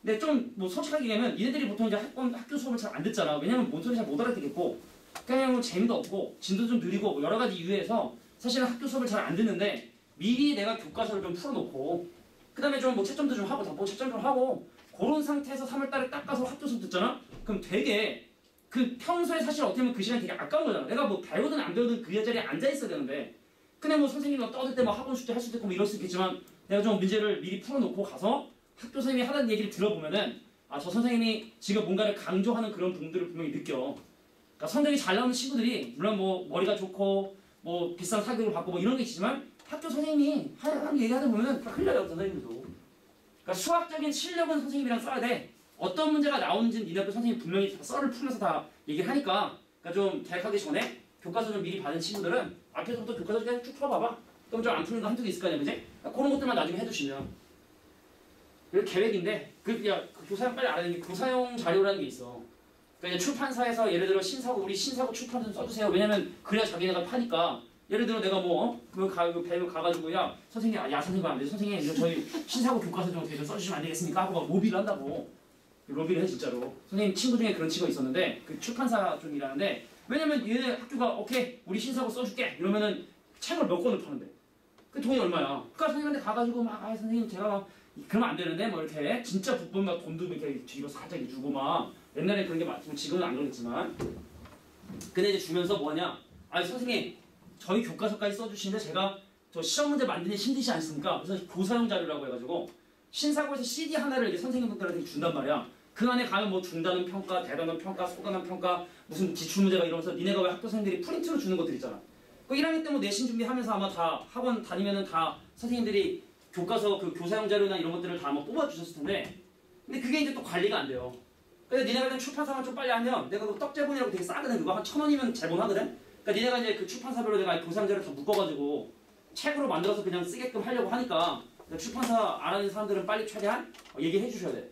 [SPEAKER 1] 근데 좀 뭐 솔직하게 얘기하면 얘네들이 보통 이제 학교 수업을 잘 안 듣잖아. 왜냐면 뭔 소리 잘 못 알아듣겠고 그냥 뭐 재미도 없고 진도 좀 느리고 뭐 여러 가지 이유에서 사실은 학교 수업을 잘 안 듣는데 미리 내가 교과서를 좀 풀어놓고 그 다음에 좀 뭐 채점도 좀 하고 뭐 채점 좀 하고 그런 상태에서 3월달에 딱 가서 학교 수업 듣잖아. 그럼 되게 그 평소에 사실 어떻게 보면 그 시간이 되게 아까운 거잖아. 내가 뭐 배우든 안 배우든 그 자리에 앉아 있어야 되는데 그냥 뭐 선생님이 떠들 때 뭐 학원 숙제 할 수도 있고 뭐 이럴 수 있겠지만 내가 좀 문제를 미리 풀어놓고 가서 학교 선생님이 하는 얘기를 들어보면은 저 선생님이 지금 뭔가를 강조하는 그런 부분들을 분명히 느껴. 그러니까 성적이 잘 나오는 친구들이 물론 뭐 머리가 좋고 뭐 비싼 사교육을 받고 뭐 이런 게 있지만 학교 선생님이 하는 얘기하다 보면은 다 흘려요 선생님들도. 그러니까 수학적인 실력은 선생님이랑 써야 돼. 어떤 문제가 나오는지는 니네도 선생님이 분명히 썰을 풀면서 다 얘기를 하니까 그러니까 좀 계획하기 전에 교과서 좀 미리 받은 친구들은 앞에서부터 교과서 그냥 쭉 풀어봐봐. 그럼 좀 안 풀린 거 한두 개 있을 거 아니야, 그지? 그러니까 그런 것들만 나중에 해두시면 그 계획인데 그 교사용 빨리 알아야 되는 게 교사용 자료라는 게 있어. 그러니까 이제 출판사에서 예를 들어 우리 신사고 출판 좀 써주세요. 왜냐면 그래야 자기네가 파니까. 예를 들어 내가 배우 가가지고 야 선생님 선생님 안 돼. 선생님 이거 저희 신사고 교과서 좀 어떻게 좀 써주시면 안 되겠습니까? 하고 막 로비를 한다고. 로비를 해 진짜로. 선생님 친구 중에 그런 친구가 있었는데 그 출판사 좀 일하는데 왜냐면 얘네 학교가 오케이 우리 신사고 써줄게 이러면은 책을 몇 권을 파는데 그 돈이 얼마야? 그러니까 선생님한테 가가지고 막 선생님 제가 막 그러면 안 되는데 뭐 이렇게 진짜 부분 막 돈도 이렇게 뒤로 살짝 주고 막 옛날에 그런 게 많지만 지금은 안 그러겠지만 근데 이제 주면서 뭐냐? 선생님 저희 교과서까지 써주시는데 제가 저 시험 문제 만드는 힘드시지 않습니까? 그래서 교사용 자료라고 해가지고 신사고에서 CD 하나를 이제 선생님들한테 준단 말이야. 그 안에 가면 뭐 중단원 평가, 대단원 평가, 소단원 평가, 무슨 기출 문제가 이러면서 니네가 왜 학교 선생님들이 프린트로 주는 것들 있잖아. 그 1학년 때 뭐 내신 준비하면서 아마 다 학원 다니면은 다 선생님들이 교과서 그 교사용 자료나 이런 것들을 다 아마 뽑아주셨을 텐데 근데 그게 이제 또 관리가 안 돼요. 근데 니네가 그냥 출판사만 좀 빨리 하면 내가 그 떡제본이라고 되게 싸거든. 그거 한 1,000원이면 제본하거든. 그러니까 니네가 이제 그 출판사별로 내가 교사용 자료 다 묶어가지고 책으로 만들어서 그냥 쓰게끔 하려고 하니까 출판사 안 하는 사람들은 빨리 최대한 얘기해 주셔야 돼.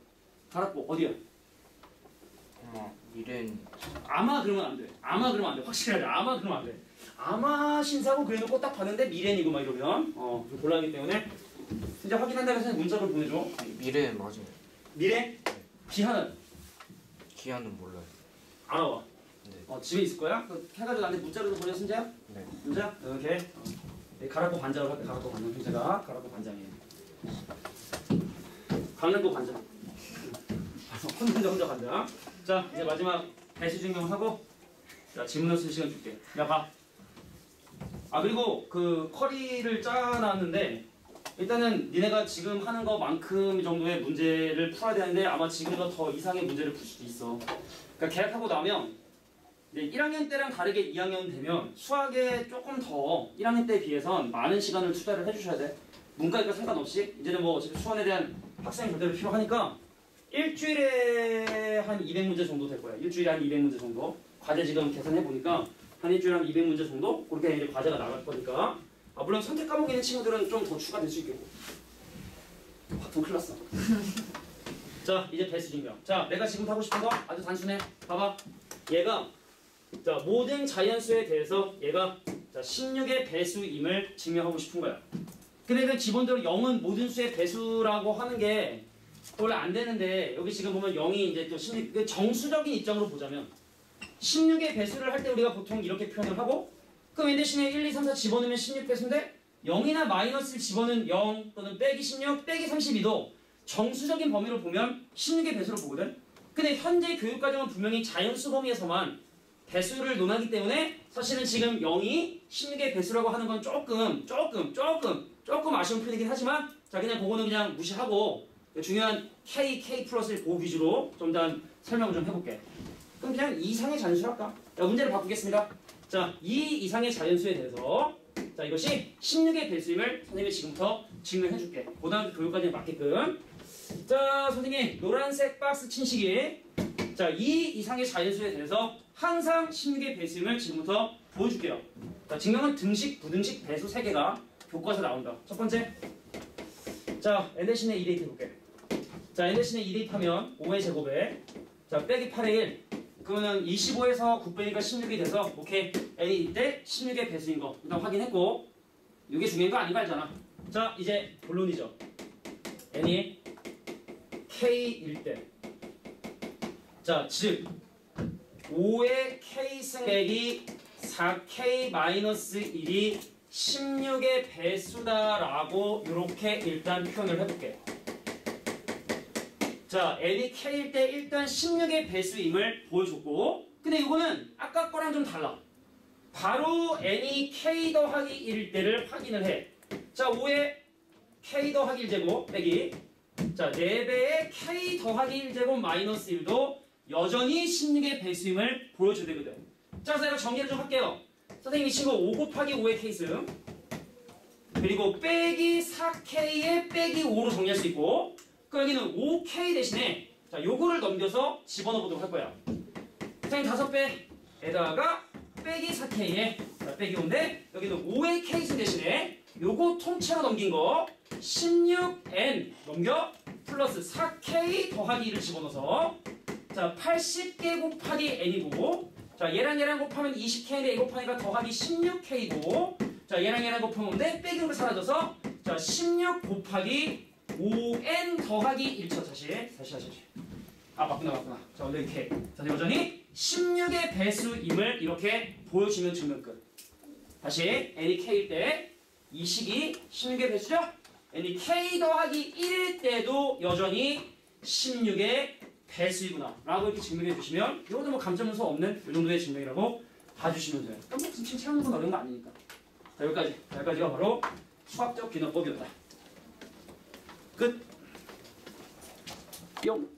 [SPEAKER 1] 가락고 어디야?
[SPEAKER 3] 미래는
[SPEAKER 1] 아마 그러면 안 돼. 아마 그러면 안 돼. 확실하게 아마 그러면 안 돼. 아마 신사고 그래놓고 딱 봤는데 미래이고 막 이러면 좀 곤란하기 때문에 진짜 확인한다고 해서 문자를 보내줘.
[SPEAKER 3] 미래는 맞아요.
[SPEAKER 1] 미래? 기한은?
[SPEAKER 3] 기한은 몰라요.
[SPEAKER 1] 알아봐.
[SPEAKER 3] 네.
[SPEAKER 1] 집에 있을 거야? 해가지고 나한테 문자로 보내 순자야?
[SPEAKER 3] 네.
[SPEAKER 1] 문자? 이렇게 가락고 반장을 할게. 가락고 반장. 문제가 가락고 반장이에요. 강릉고 반장. 혼자 반장. 자 이제 마지막 배수 증명하고 자 질문을 쓸 시간 줄게. 야 봐. 그리고 그 커리를 짜놨는데 일단은 니네가 지금 하는 것만큼 정도의 문제를 풀어야 되는데 아마 지금보다 더 이상의 문제를 풀 수도 있어. 그러니까 계약하고 나면 이제 1학년 때랑 다르게 2학년 되면 수학에 조금 더 1학년 때에 비해선 많은 시간을 투자를 해주셔야 돼. 문과니까 상관없이 이제는 뭐 어차피 수원에 대한 학생이 별대로 필요하니까 일주일에 한 200문제 정도 될 거야. 일주일에 한 200문제 정도. 과제 지금 계산해 보니까 한 일주일에 한 200문제 정도 그렇게 이제 과제가 나갈 거니까. 물론 선택 과목이 있는 친구들은 좀 더 추가될 수 있겠고. 바통 큰일 났어. 자, 이제 배수 증명. 자, 내가 지금 하고 싶은 거 아주 단순해. 봐봐. 얘가 자, 모든 자연수에 대해서 얘가 자, 16의 배수임을 증명하고 싶은 거야. 근데 그 기본적으로 0은 모든 수의 배수라고 하는 게 원래 안 되는데 여기 지금 보면 0이 이제 또 16, 그 정수적인 입장으로 보자면 16의 배수를 할 때 우리가 보통 이렇게 표현을 하고 그럼 이 대신에 1, 2, 3, 4 집어넣으면 16배수인데 0이나 마이너스를 집어넣은 0 또는 빼기 16, 빼기 32도 정수적인 범위로 보면 16의 배수로 보거든. 근데 현재 교육과정은 분명히 자연수 범위에서만 배수를 논하기 때문에 사실은 지금 0이 16의 배수라고 하는 건 조금 아쉬운 표현이긴 하지만 자 그냥 그거는 그냥 무시하고 중요한 K 플러스를 그 위주로 좀 더 설명을 좀 해볼게. 그럼 그냥 2 이상의 자연수 할까? 자 문제를 바꾸겠습니다. 자 2 이상의 자연수에 대해서 자 이것이 16의 배수임을 선생님이 지금부터 증명해 줄게. 고등학교 교육과정에 맞게끔. 자 선생님 노란색 박스 친식이 자 2 이상의 자연수에 대해서 항상 16의 배수임을 지금부터 보여줄게요. 자 증명은 등식, 부등식, 배수 3개가 교과서에 나온다. 첫 번째 자 n 대신에 2 대입해볼게. 자 n 대신에 2 대입하면 5의 제곱에 자 빼기 8의 1 그러면 25에서 9 빼니까 16이 돼서 오케이 n이 이때 16의 배수인 거 일단 확인했고 이게 중요한 거 아닌 거 알잖아. 자 이제 본론이죠. n이 k일 때 자 즉 5의 k승 빼기 4k-1이 16의 배수다라고 이렇게 일단 표현을 해볼게. 자, n이 k일 때 일단 16의 배수임을 보여줬고 근데 이거는 아까 거랑 좀 달라. 바로 n이 k 더하기 1일 때를 확인을 해. 자, 5의 k 더하기 1제곱 빼기 자, 4배의 k 더하기 1제곱 마이너스 1도 여전히 16의 배수임을 보여줘야 되거든. 자, 그래서 정리를 좀 할게요. 선생님 이 친구 5 곱하기 5의 k승 그리고 빼기 4k의 빼기 5로 정리할 수 있고 그 여기는 5k 대신에 자 요거를 넘겨서 집어넣어 보도록 할 거야. 선생님 5배에다가 빼기 4k에 자, 빼기 5인데 여기는 5의 k승 대신에 요거 통째로 넘긴 거 16n 넘겨 플러스 4k 더하기 1을 집어넣어서 자 80개 곱하기 n이고 자 얘랑 곱하면 20k인데 얘 곱하니까 더하기 16k고 자 얘랑 곱하면 돼 빼기 5로 사라져서 자 16 곱하기 5n 더하기 1쳐 다시 아 맞구나 자 원래 k 자 여전히 16의 배수임을 이렇게 보여주면 증명 끝. 다시 n이 k일 때 이 식이 16의 배수죠? n이 k 더하기 1일 때도 여전히 16의 배수이구나 라고 이렇게 증명해 주시면 이것도 뭐 감점 요소 없는 이 정도의 증명이라고 봐주시면 돼요. 그럼 뭐 지금 채우는 건 어려운 거 아니니까. 자 여기까지가 바로 수학적 귀납법이었다. 끝. 뿅.